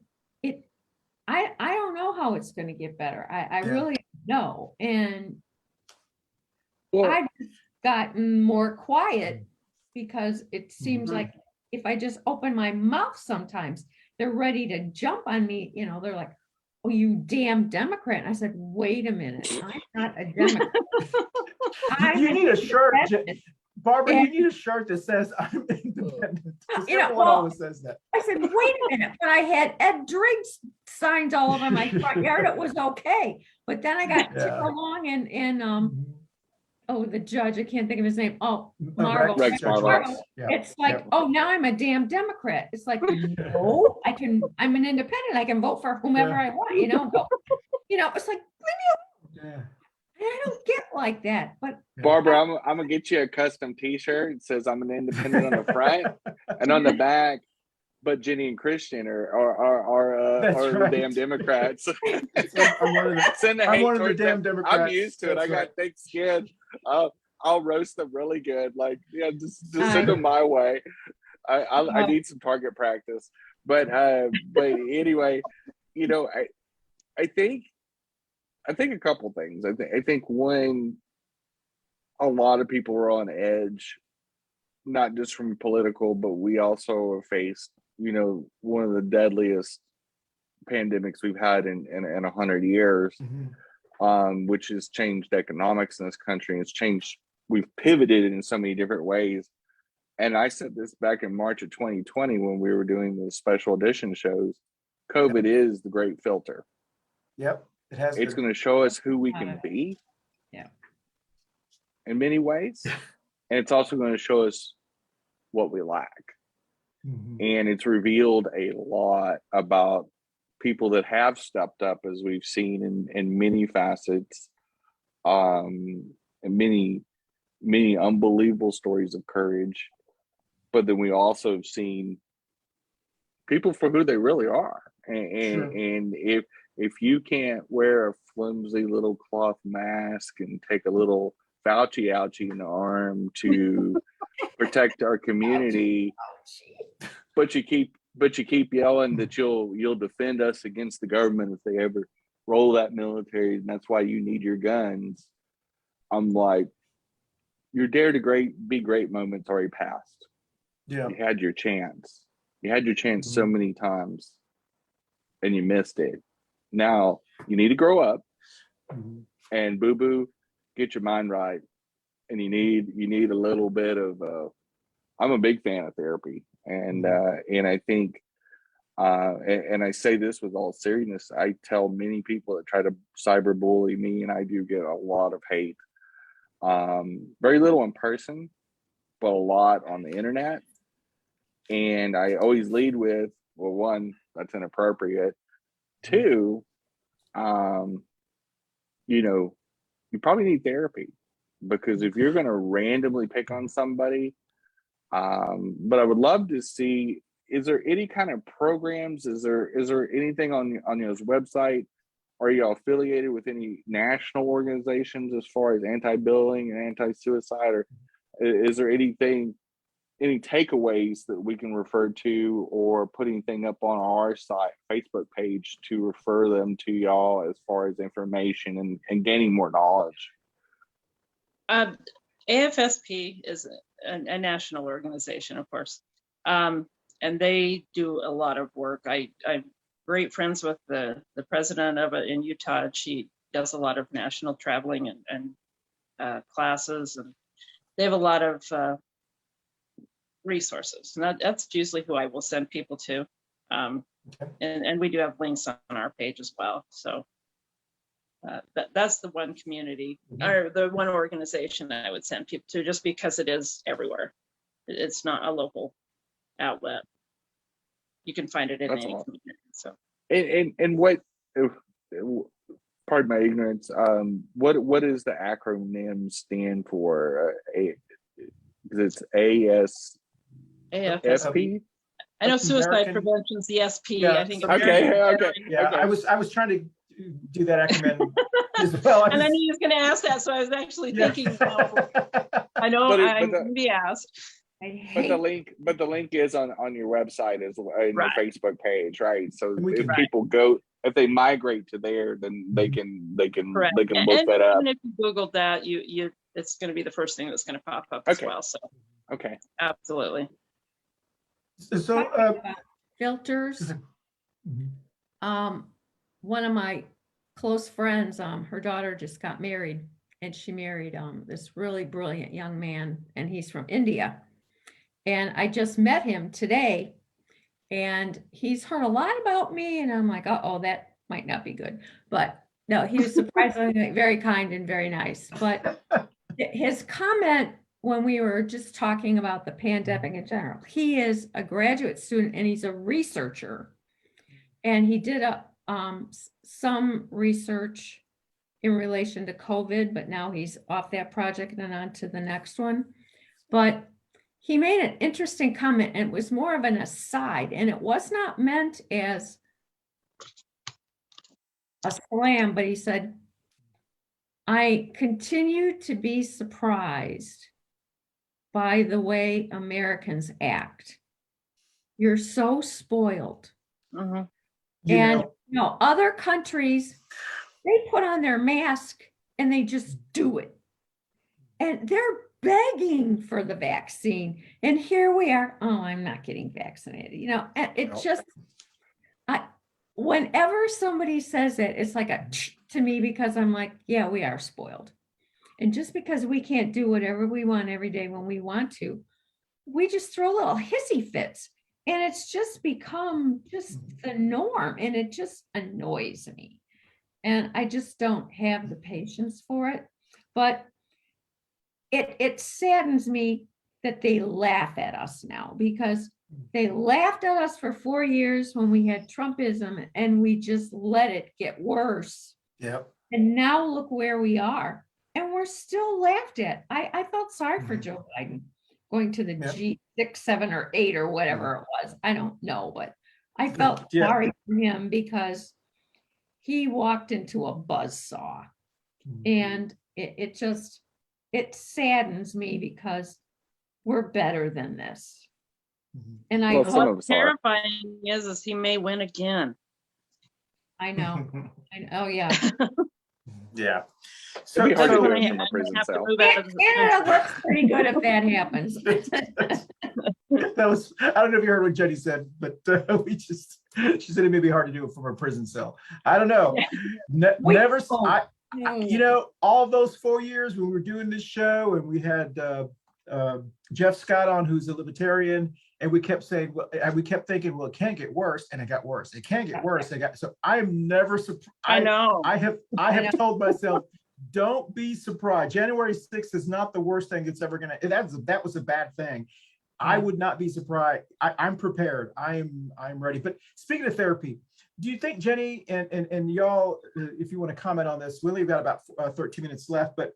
[SPEAKER 4] I don't know how it's going to get better. I really know. And I've just gotten more quiet because it seems like if I just open my mouth sometimes, they're ready to jump on me. You know, they're like, oh, you damn Democrat. And I said, wait a minute, I'm not a Democrat.
[SPEAKER 1] You need a shirt, Barbara, you need a shirt that says I'm independent.
[SPEAKER 4] You know,
[SPEAKER 1] Everyone always says that.
[SPEAKER 4] I said, wait a minute. When I had Ed Driggs signs all over my front yard, it was okay. But then I got Tick along and oh, the judge, I can't think of his name. Oh, Marvel.
[SPEAKER 2] Rex Marvel.
[SPEAKER 4] It's like, oh, now I'm a damn Democrat. It's like, no, I'm an independent. I can vote for whomever I want, you know. But, you know, it's like, leave me alone. And I don't get like that. But
[SPEAKER 2] Barbara, I'm gonna get you a custom T-shirt. It says I'm an independent on the front, and on the back, but Jenny and Christian are the damn Democrats.
[SPEAKER 1] I'm one of the damn Democrats.
[SPEAKER 2] I'm used to it. I got thick skin. I'll roast them really good. Like, yeah, just send them my way. I need some target practice. But anyway, you know, I think a couple things. I think one, a lot of people were on edge, not just from political, but we also have faced, one of the deadliest pandemics we've had in 100 years, which has changed economics in this country. It's changed. We've pivoted in so many different ways. And I said this back in March of 2020 when we were doing the special edition shows. COVID is the great filter.
[SPEAKER 1] Yep, it has.
[SPEAKER 2] It's going to show us who we can be.
[SPEAKER 4] Yeah.
[SPEAKER 2] In many ways. And it's also going to show us what we lack. And it's revealed a lot about people that have stepped up, as we've seen in many facets, and many unbelievable stories of courage. But then we also have seen people for who they really are. And if you can't wear a flimsy little cloth mask and take a little Fauci ouchie in the arm to protect our community, but you keep yelling that you'll defend us against the government if they ever roll that military, and that's why you need your guns. I'm like, your dare to be great moments already passed.
[SPEAKER 1] Yeah.
[SPEAKER 2] You had your chance. You had your chance so many times, and you missed it. Now you need to grow up, and boo-boo, get your mind right, and you need a little bit of. I'm a big fan of therapy, and I think, and I say this with all seriousness. I tell many people that try to cyberbully me, and I do get a lot of hate. Very little in person, but a lot on the internet. And I always lead with, well, one, that's inappropriate. Two, you probably need therapy, because if you're going to randomly pick on somebody, but I would love to see, is there any kind of programs? Is there anything on your website? Are you affiliated with any national organizations as far as anti-bullying and anti-suicide? Or is there any takeaways that we can refer to, or put anything up on our site, Facebook page, to refer them to y'all as far as information and gaining more knowledge?
[SPEAKER 3] AFSP is a national organization, of course, and they do a lot of work. I'm great friends with the president of it in Utah. She does a lot of national traveling and classes, and they have a lot of resources. And that's usually who I will send people to. And we do have links on our page as well. So that's the one community, or the one organization that I would send people to, just because it is everywhere. It's not a local outlet. You can find it in any community. So
[SPEAKER 2] and what, pardon my ignorance, what does the acronym stand for? Because it's AFSP.
[SPEAKER 3] I know suicide
[SPEAKER 1] American
[SPEAKER 3] prevention's the SP.
[SPEAKER 1] Yeah.
[SPEAKER 3] I think.
[SPEAKER 2] Okay.
[SPEAKER 1] Yeah, I was trying to do that acronym as well.
[SPEAKER 3] And then he was going to ask that, so I was actually thinking, well, I know I'm going to be asked.
[SPEAKER 2] But the link is on your website, as well, in your Facebook page, right? So if people go, if they migrate to there, then they can look that up.
[SPEAKER 3] And if you Googled that, it's going to be the first thing that's going to pop up as well. So absolutely.
[SPEAKER 4] So filters. One of my close friends, her daughter just got married, and she married this really brilliant young man, and he's from India. And I just met him today, and he's heard a lot about me, and I'm like, uh-oh, that might not be good. But no, he was surprisingly very kind and very nice. But his comment when we were just talking about the pandemic in general, he is a graduate student and he's a researcher. And he did some research in relation to COVID, but now he's off that project and on to the next one. But he made an interesting comment, and it was more of an aside, and it was not meant as a slam, but he said, I continue to be surprised by the way Americans act. You're so spoiled.
[SPEAKER 3] Mm-hmm.
[SPEAKER 4] And other countries, they put on their mask and they just do it. And they're begging for the vaccine. And here we are, oh, I'm not getting vaccinated. And it just, whenever somebody says it, it's like a to me, because I'm like, yeah, we are spoiled. And just because we can't do whatever we want every day when we want to, we just throw little hissy fits. And it's just become just the norm. And it just annoys me. And I just don't have the patience for it. But it saddens me that they laugh at us now, because they laughed at us for 4 years when we had Trumpism, and we just let it get worse.
[SPEAKER 1] Yep.
[SPEAKER 4] And now look where we are. And we're still laughed at. I felt sorry for Joe Biden going to the G6, 7, or 8 or whatever it was. I don't know, but I felt sorry for him because he walked into a buzzsaw. And it saddens me because we're better than this. And I
[SPEAKER 2] Well, some
[SPEAKER 4] hope,
[SPEAKER 2] of us are.
[SPEAKER 3] Terrifying is he may win again.
[SPEAKER 4] I know. Oh, yeah.
[SPEAKER 1] Yeah.
[SPEAKER 2] It'd be hard to
[SPEAKER 3] That's
[SPEAKER 2] do
[SPEAKER 3] when
[SPEAKER 2] it
[SPEAKER 3] I
[SPEAKER 2] from a prison
[SPEAKER 3] have to
[SPEAKER 2] cell.
[SPEAKER 3] move out of the
[SPEAKER 4] Canada looks pretty good if that happens.
[SPEAKER 1] That was, I don't know if you heard what Jenny said, but she said it may be hard to do it from a prison cell. I don't know. All those 4 years when we were doing this show, and we had Jeff Scott on, who's a libertarian, and we kept saying, we kept thinking, well, it can't get worse, and it got worse. It can't get worse. So I'm never surprised.
[SPEAKER 3] I know.
[SPEAKER 1] I have told myself, don't be surprised. January 6th is not the worst thing that's ever gonna. That was a bad thing. I would not be surprised. I'm prepared. I'm ready. But speaking of therapy, do you think, Jenny, and y'all, if you want to comment on this, we only got about 13 minutes left, but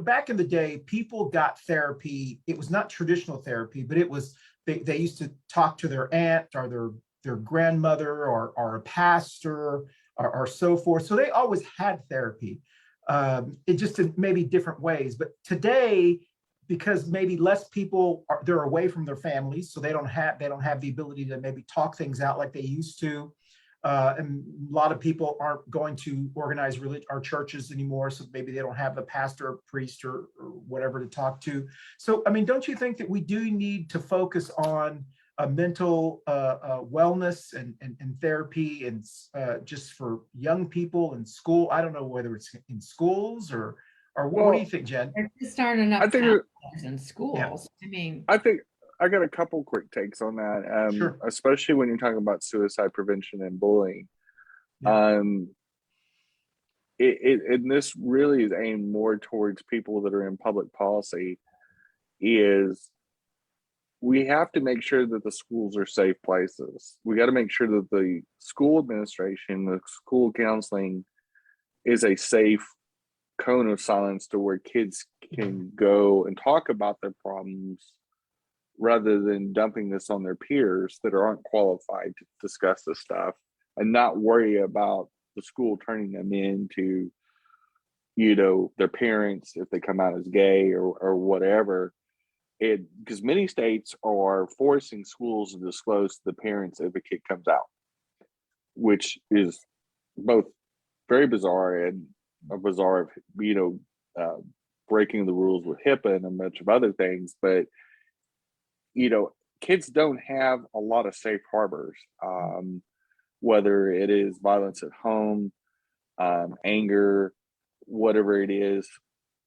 [SPEAKER 1] back in the day, people got therapy. It was not traditional therapy, but it was they used to talk to their aunt or their grandmother or a pastor or so forth. So they always had therapy. It just in maybe different ways. But today, because maybe less people they're away from their families, so they don't have the ability to maybe talk things out like they used to. And a lot of people aren't going to organize our churches anymore, so maybe they don't have the pastor or priest or whatever to talk to. So, I mean, don't you think that we do need to focus on mental wellness and therapy, and just for young people in school? I don't know whether it's in schools or what do you think, Jen?
[SPEAKER 4] There just aren't enough counselors in schools. Yeah.
[SPEAKER 2] I think I got a couple quick takes on that,
[SPEAKER 1] Sure.
[SPEAKER 2] Especially when you're talking about suicide prevention and bullying.
[SPEAKER 1] Yeah.
[SPEAKER 2] And this really is aimed more towards people that are in public policy. Is we have to make sure that the schools are safe places. We got to make sure that the school administration, the school counseling, is a safe cone of silence to where kids can go and talk about their problems, rather than dumping this on their peers that aren't qualified to discuss this stuff, and not worry about the school turning them into, their parents if they come out as gay or whatever. Because many states are forcing schools to disclose to the parents if a kid comes out, which is both very bizarre and a bizarre, breaking the rules with HIPAA and a bunch of other things. But kids don't have a lot of safe harbors, whether it is violence at home, anger, whatever it is,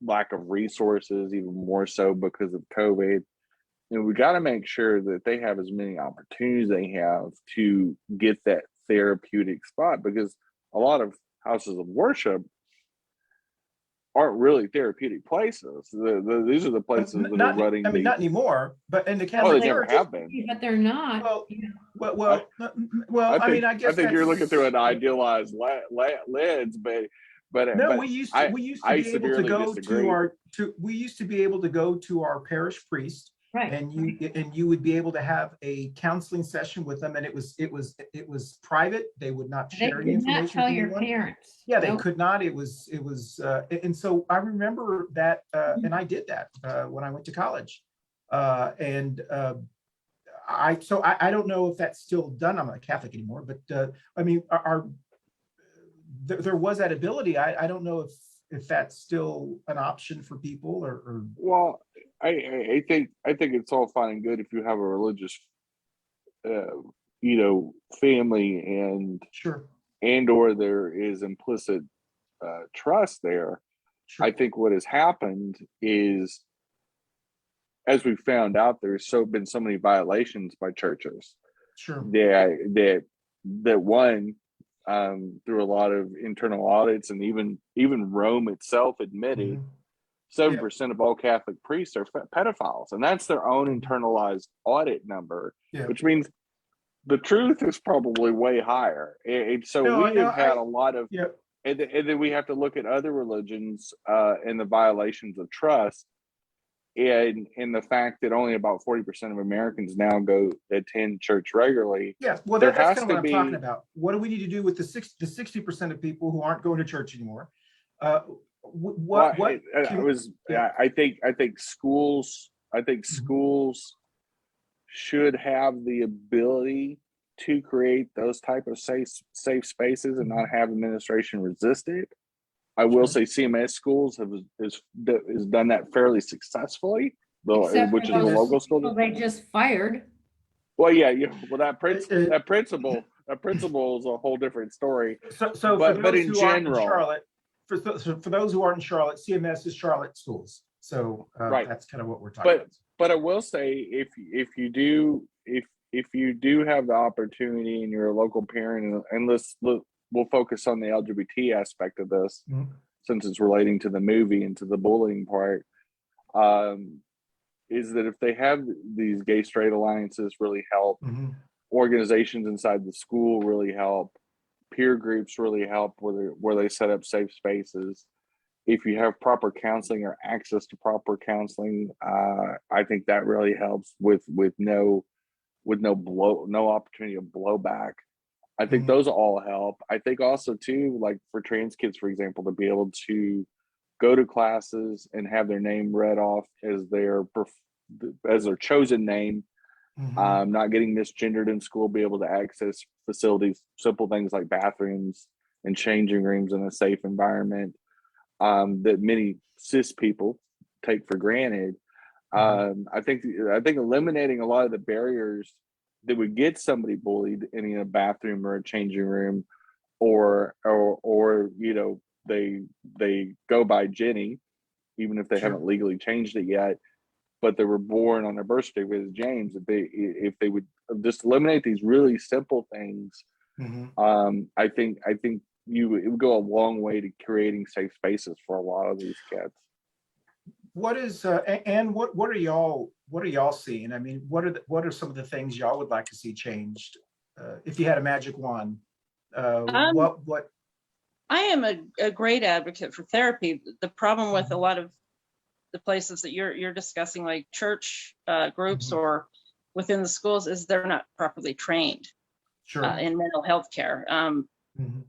[SPEAKER 2] lack of resources, even more so because of COVID. And we got to make sure that they have as many opportunities they have to get that therapeutic spot, because a lot of houses of worship aren't really therapeutic places. These are the places that are running.
[SPEAKER 1] Not anymore, but in the
[SPEAKER 2] Catholic
[SPEAKER 1] Catholic
[SPEAKER 2] Church,
[SPEAKER 1] Church,
[SPEAKER 2] have been.
[SPEAKER 4] But they're not.
[SPEAKER 1] Well, I guess
[SPEAKER 2] you're looking through an idealized lens, but
[SPEAKER 1] no, we used to be able to go to our parish priest,
[SPEAKER 4] right,
[SPEAKER 1] and you would be able to have a counseling session with them, and it was private. They would not share any information.
[SPEAKER 4] They could not tell
[SPEAKER 1] with
[SPEAKER 4] your
[SPEAKER 1] anyone.
[SPEAKER 4] parents.
[SPEAKER 1] Yeah, they could not. It was, and so I remember that, and I did that when I went to college, and I don't know if that's still done. I'm not Catholic anymore, but I mean, there was that ability. I don't know if that's still an option for people or
[SPEAKER 5] Well, I think it's all fine and good if you have a religious, family
[SPEAKER 1] sure,
[SPEAKER 5] or there is implicit trust there.
[SPEAKER 1] sure.
[SPEAKER 5] I think what has happened is, as we found out, there's been so many violations by churches.
[SPEAKER 1] Sure.
[SPEAKER 5] That one, through a lot of internal audits, and even Rome itself admitted,
[SPEAKER 1] Mhm.
[SPEAKER 5] 7% of all Catholic priests are pedophiles, and that's their own internalized audit number,
[SPEAKER 1] Yeah.
[SPEAKER 5] which means the truth is probably way higher. And so
[SPEAKER 1] No,
[SPEAKER 5] we have had a lot of,
[SPEAKER 1] Yeah.
[SPEAKER 5] and then we have to look at other religions and the violations of trust, and the fact that only about 40% of Americans now attend church regularly.
[SPEAKER 1] Yeah, well,
[SPEAKER 5] There
[SPEAKER 1] that's
[SPEAKER 5] has
[SPEAKER 1] kind of
[SPEAKER 5] to
[SPEAKER 1] what I'm talking
[SPEAKER 5] be-
[SPEAKER 1] about. What do we need to do with the 60% of people who aren't going to church anymore? What yeah.
[SPEAKER 5] I think schools should have the ability to create those type of safe spaces and not have administration resist it. I will say CMS schools has done that fairly successfully, though,
[SPEAKER 4] Except
[SPEAKER 5] which
[SPEAKER 4] for
[SPEAKER 5] is a
[SPEAKER 4] those
[SPEAKER 5] local school.
[SPEAKER 4] people they just fired.
[SPEAKER 5] Well, yeah, well, that principle is a whole different story.
[SPEAKER 1] So
[SPEAKER 5] But
[SPEAKER 1] for those
[SPEAKER 5] in
[SPEAKER 1] who aren't in
[SPEAKER 5] general-
[SPEAKER 1] Charlotte, for those who aren't in Charlotte, CMS is Charlotte schools. So
[SPEAKER 5] Right.
[SPEAKER 1] that's kind of what we're talking about.
[SPEAKER 5] But I will say, if you do have the opportunity and you're a local parent, and we'll focus on the LGBT aspect of this,
[SPEAKER 1] Mhm.
[SPEAKER 5] since it's relating to the movie and to the bullying part, is that if they have these gay straight alliances really help,
[SPEAKER 1] Mhm.
[SPEAKER 5] organizations inside the school really help, peer groups really help, where they set up safe spaces. If you have proper counseling or access to proper counseling, I think that really helps with no opportunity of blowback. I think
[SPEAKER 1] Mhm.
[SPEAKER 5] those all help. I think also too, like for trans kids, for example, to be able to go to classes and have their name read off as their chosen name,
[SPEAKER 1] Mhm.
[SPEAKER 5] not getting misgendered in school, be able to access facilities, simple things like bathrooms and changing rooms in a safe environment, that many cis people take for granted. I think eliminating a lot of the barriers that would get somebody bullied in a bathroom or a changing room, or they go by Jenny, even if they
[SPEAKER 1] Sure.
[SPEAKER 5] haven't legally changed it yet, but they were born on their birth certificate as James. If they would just eliminate these really simple things,
[SPEAKER 1] Mhm.
[SPEAKER 5] I think it would go a long way to creating safe spaces for a lot of these kids.
[SPEAKER 1] What is and what are y'all seeing? I mean, what are some of the things y'all would like to see changed? If you had a magic wand, what?
[SPEAKER 3] I am a great advocate for therapy. The problem with a lot of the places that you're discussing, like church groups
[SPEAKER 1] Mhm.
[SPEAKER 3] or within the schools, is they're not properly trained
[SPEAKER 1] Sure.
[SPEAKER 3] in mental health care.
[SPEAKER 1] Mhm.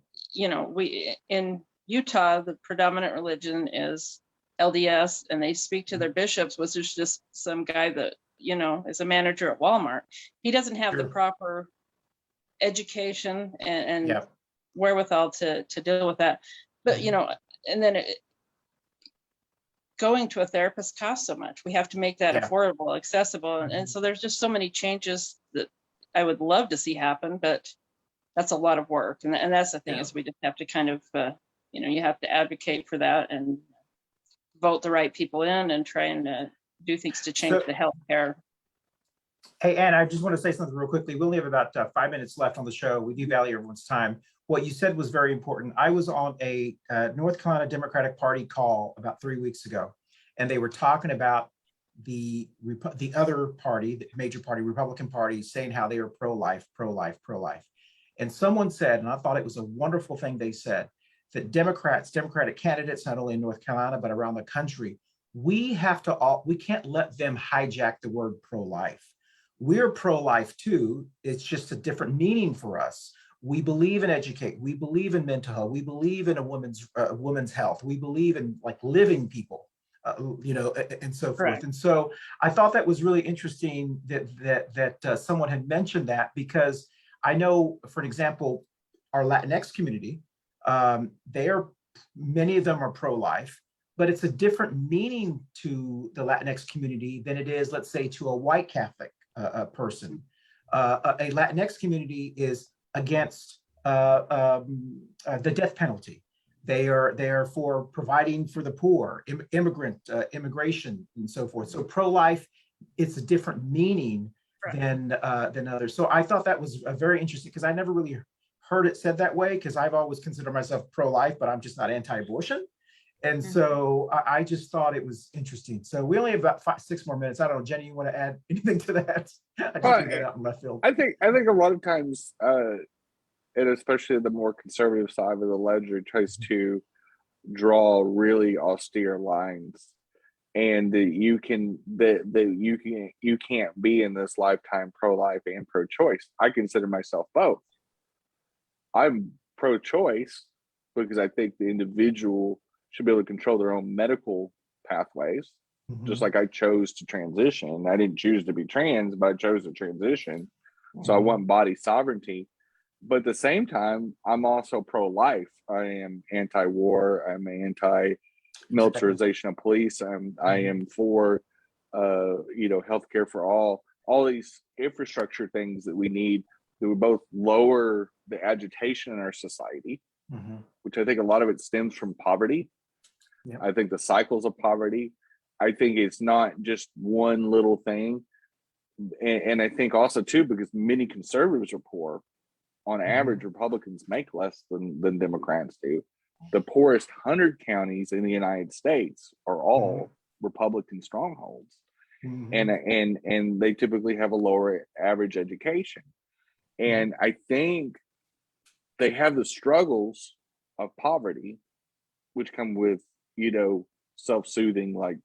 [SPEAKER 3] We in Utah, the predominant religion is LDS, and they speak to their bishops, which is just some guy that is a manager at Walmart. He doesn't have the
[SPEAKER 1] Sure.
[SPEAKER 3] proper education and
[SPEAKER 1] Yeah.
[SPEAKER 3] wherewithal to deal with that. But and then going to a therapist costs so much. We have to make that
[SPEAKER 1] Yeah.
[SPEAKER 3] affordable, accessible, and so there's just so many changes that I would love to see happen, but that's a lot of work. And that's the thing,
[SPEAKER 1] Yeah.
[SPEAKER 3] is we just have to kind of you have to advocate for that and vote the right people in and try and do things to change
[SPEAKER 1] So-
[SPEAKER 3] the healthcare.
[SPEAKER 1] Hey, Ann, I just want to say something real quickly. We only have about 5 minutes left on the show. We do value everyone's time. What you said was very important. I was on a North Carolina Democratic Party call about 3 weeks ago, and they were talking about the other party, the major party, Republican Party, saying how they are pro-life, pro-life, pro-life. And someone said, and I thought it was a wonderful thing they said, that Democratic candidates, not only in North Carolina, but around the country, we can't let them hijack the word pro-life. We're pro-life too. It's just a different meaning for us. We believe in educate. We believe in mental health. We believe in a woman's health. We believe in like living people, and so forth.
[SPEAKER 3] Correct.
[SPEAKER 1] And so I thought that was really interesting that someone had mentioned that, because I know, for an example, our LatinX community, Many of them are pro-life, but it's a different meaning to the Latinx community than it is, let's say, to a white Catholic person. A Latinx community is against the death penalty. They are for providing for the poor, immigration, and so forth. So pro-life, it's a different meaning than others. So I thought that was very interesting, because I never really heard it said that way, because I've always considered myself pro-life, but I'm just not anti-abortion. And so I just thought it was interesting. So we only have about 6 more minutes. I don't know, Jenny, you want to add anything to that? I just threw that out in left field.
[SPEAKER 5] I think a lot of times, and especially the more conservative side of the ledger, tries to draw really austere lines, and that you can't be in this lifetime pro-life and pro-choice. I consider myself both. I'm pro-choice because I think the individual should be able to control their own medical pathways, just like I chose to transition. I didn't choose to be trans, but I chose to transition. So I want body sovereignty. But at the same time, I'm also pro-life. I am anti-war. I'm anti-militarization of police. I am for, healthcare for all these infrastructure things that we need that would both lower the agitation in our society, which I think a lot of it stems from poverty. Yep. I think the cycles of poverty. I think it's not just one little thing. And I think also too, because many conservatives are poor, on average, Republicans make less than Democrats do. The poorest 100 counties in the United States are all Republican strongholds. And they typically have a lower average education. And I think they have the struggles of poverty, which come with, self-soothing, like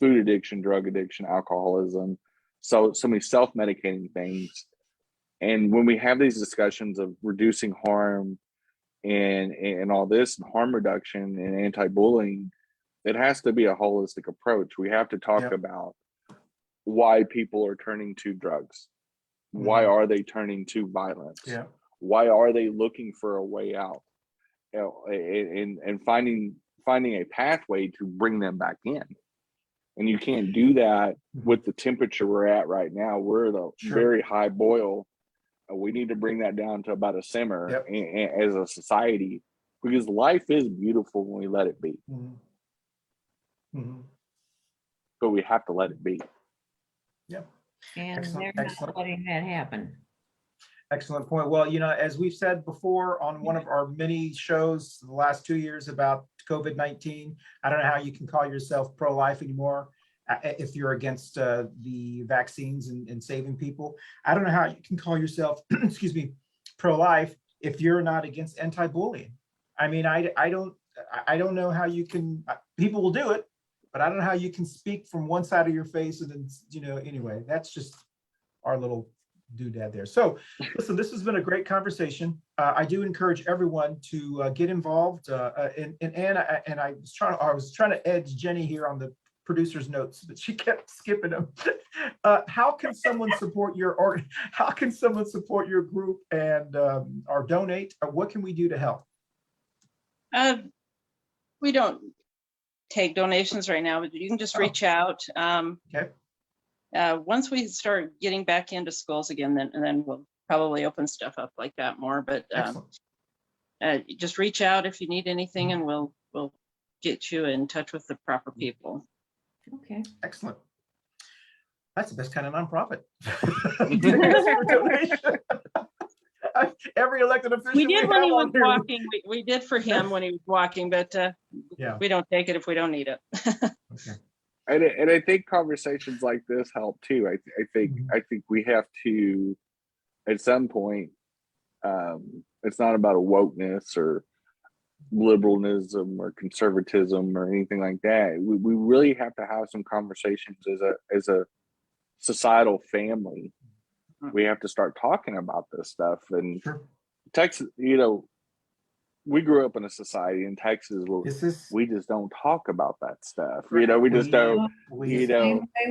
[SPEAKER 5] food addiction, drug addiction, alcoholism, so many self-medicating things. And when we have these discussions of reducing harm and all this, and harm reduction and anti-bullying, it has to be a holistic approach. We have to talk about why people are turning to drugs. Why are they turning to violence? Why are they looking for a way out? And finding a pathway to bring them back in. And you can't do that with the temperature we're at right now. We're at a very high boil. We need to bring that down to about a simmer as a society, because life is beautiful when we let it be. But we have to let it be.
[SPEAKER 4] And they're not letting that happen.
[SPEAKER 1] Excellent point. Well, as we've said before on one of our many shows the last 2 years about COVID-19, I don't know how you can call yourself pro-life anymore if you're against the vaccines and saving people. I don't know how you can call yourself, pro-life if you're not against anti-bullying. I mean, I don't know how you can, people will do it, but I don't know how you can speak from one side of your face and then, anyway, that's just our little doodad there. So listen, this has been a great conversation. I do encourage everyone to get involved. And Anna, and I was trying to edge Jenny here on the producer's notes, but she kept skipping them. How can someone support how can someone support your group and or donate? What can we do to help?
[SPEAKER 3] We don't take donations right now, but you can just reach out.
[SPEAKER 1] Okay.
[SPEAKER 3] Once we start getting back into schools again, then we'll probably open stuff up like that more. But just reach out if you need anything, and we'll get you in touch with the proper people.
[SPEAKER 4] Okay.
[SPEAKER 1] Excellent. That's the best kind of nonprofit. Every elected official
[SPEAKER 3] we did when he was walking. We did for him when he was walking, but we don't take it if we don't need it.
[SPEAKER 1] Okay.
[SPEAKER 5] And I think conversations like this help too. I think we have to, at some point, it's not about a wokeness or liberalism or conservatism or anything like that. We really have to have some conversations as a societal family. We have to start talking about this stuff. And Texas, we grew up in a society in Texas where we just don't talk about that stuff. We just don't.
[SPEAKER 4] Same way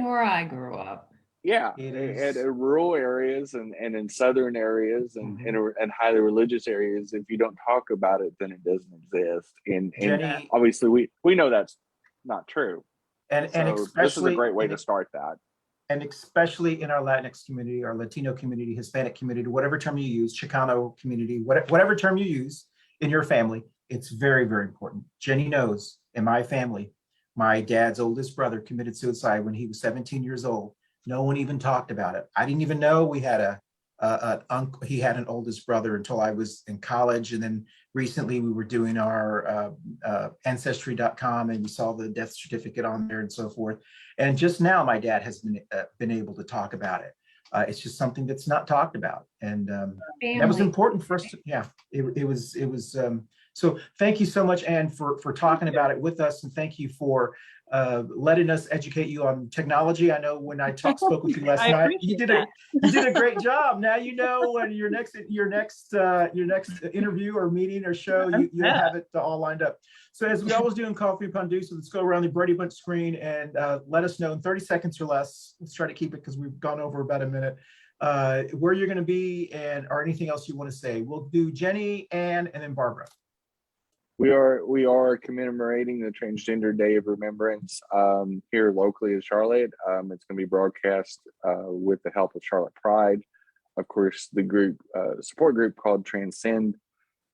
[SPEAKER 4] where I grew up.
[SPEAKER 5] Yeah,
[SPEAKER 1] It
[SPEAKER 5] and
[SPEAKER 1] is.
[SPEAKER 5] in rural areas and in southern areas and highly religious areas, if you don't talk about it, then it doesn't exist. And
[SPEAKER 1] Jenny,
[SPEAKER 5] obviously we know that's not true.
[SPEAKER 1] and
[SPEAKER 5] So this is a
[SPEAKER 1] especially
[SPEAKER 5] great way to start that.
[SPEAKER 1] and especially in our Latinx community, our Latino community, Hispanic community, whatever term you use, Chicano community, whatever term you use in your family, it's very, very important. Jenny knows in my family, my dad's oldest brother committed suicide when he was 17 years old. No one even talked about it. I didn't even know we had he had an oldest brother until I was in college. And then recently we were doing our ancestry.com and we saw the death certificate on there and so forth. And just now my dad has been able to talk about it. It's just something that's not talked about. And that was important for us to, yeah, it was, so thank you so much, Anne, for talking about it with us. And thank you for letting us educate you on technology. I know when I spoke with you last night, you did a great job. Now you know when your next interview or meeting or show, you'll have it all lined up. So as we always do in Coffee Pan Dulce, let's go around the Brady Bunch screen and let us know in 30 seconds or less. Let's try to keep it because we've gone over about a minute. Where you're going to be or anything else you want to say. We'll do Jenny, Anne, and then Barbara.
[SPEAKER 5] We are commemorating the Transgender Day of Remembrance here locally in Charlotte. It's going to be broadcast with the help of Charlotte Pride. Of course, the group support group called Transcend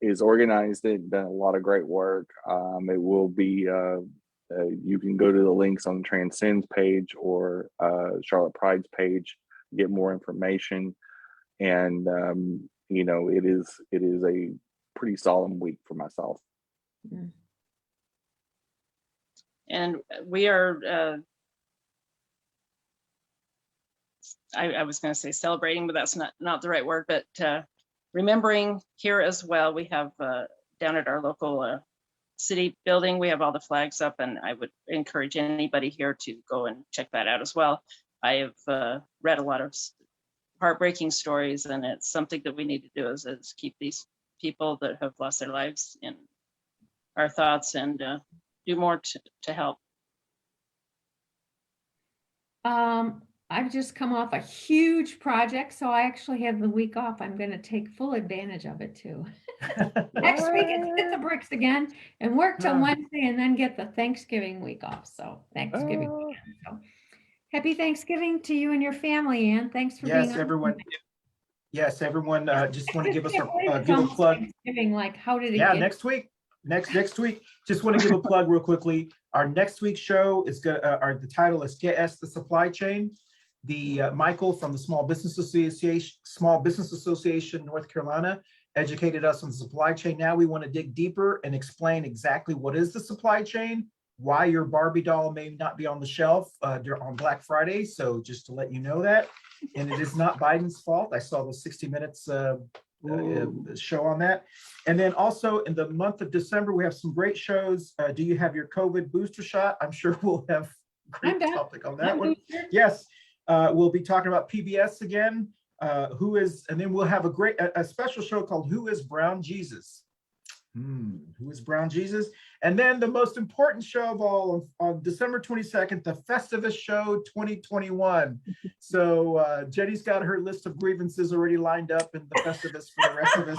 [SPEAKER 5] is organized it, done a lot of great work. It will be you can go to the links on Transcend's page or Charlotte Pride's page, get more information. And you know, it is a pretty solemn week for myself.
[SPEAKER 3] And we are, I was going to say celebrating, but that's not the right word, but remembering here as well. We have down at our local city building, we have all the flags up, and I would encourage anybody here to go and check that out as well. I have read a lot of heartbreaking stories, and it's something that we need to do is keep these people that have lost their lives in our thoughts and do more to help.
[SPEAKER 4] I've just come off a huge project, so I actually have the week off. I'm going to take full advantage of it too. Next week it's hit the bricks again and work till Wednesday and then get the Thanksgiving week off. So Thanksgiving weekend. So happy Thanksgiving to you and your family, Anne. Thanks for being on.
[SPEAKER 1] Everyone. Yes, everyone. Just want to give us give a plug.
[SPEAKER 4] Thanksgiving, like how did it?
[SPEAKER 1] Yeah, next week. Next week. Just want to give a plug real quickly. Our next week's show is the title is Get Us the Supply Chain. The Michael from the Small Business Association, North Carolina, educated us on the supply chain. Now we want to dig deeper and explain exactly what is the supply chain, why your Barbie doll may not be on the shelf on Black Friday. So just to let you know that, and it is not Biden's fault. I saw the 60 Minutes show on that. And then also in the month of December, we have some great shows. Do you have your COVID booster shot? I'm sure we'll have a great topic on that one. Yes. We'll be talking about PBS again. And then we'll have a special show called Who is Brown Jesus? Who is Brown Jesus? And then the most important show of all on December 22nd, the Festivus Show 2021. So Jenny's got her list of grievances already lined up in the Festivus for the rest of us.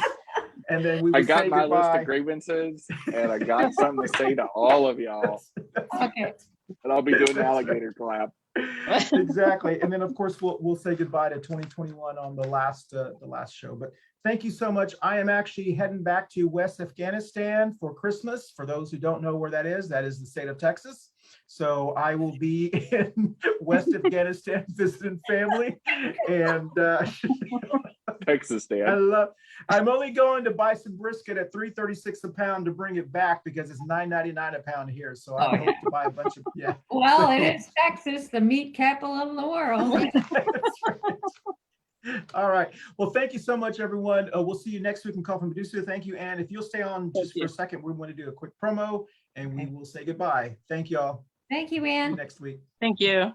[SPEAKER 1] And then we will
[SPEAKER 5] got
[SPEAKER 1] say
[SPEAKER 5] my
[SPEAKER 1] goodbye.
[SPEAKER 5] list of grievances, and I got something to say to all of y'all.
[SPEAKER 4] Okay.
[SPEAKER 5] And I'll be doing the alligator clap.
[SPEAKER 1] Exactly. And then of course we'll say goodbye to 2021 on the last show. But thank you so much. I am actually heading back to West Afghanistan for Christmas. For those who don't know where that is the state of Texas. So I will be in West Afghanistan visiting family. And
[SPEAKER 5] Texas, Dan.
[SPEAKER 1] I'm only going to buy some brisket at $3.36 a pound to bring it back because it's $9.99 a pound here. So I hope to buy a bunch of
[SPEAKER 4] Well, it is Texas, the meat capital of the world.
[SPEAKER 1] That's right. All right. Well, thank you so much, everyone. We'll see you next week in Coffee Pan Dulce. Thank you, Anne. If you'll stay on just for a second, we want to do a quick promo and we will say goodbye. Thank you all.
[SPEAKER 4] Thank you,
[SPEAKER 1] See
[SPEAKER 4] Anne.
[SPEAKER 1] you next week.
[SPEAKER 3] Thank you.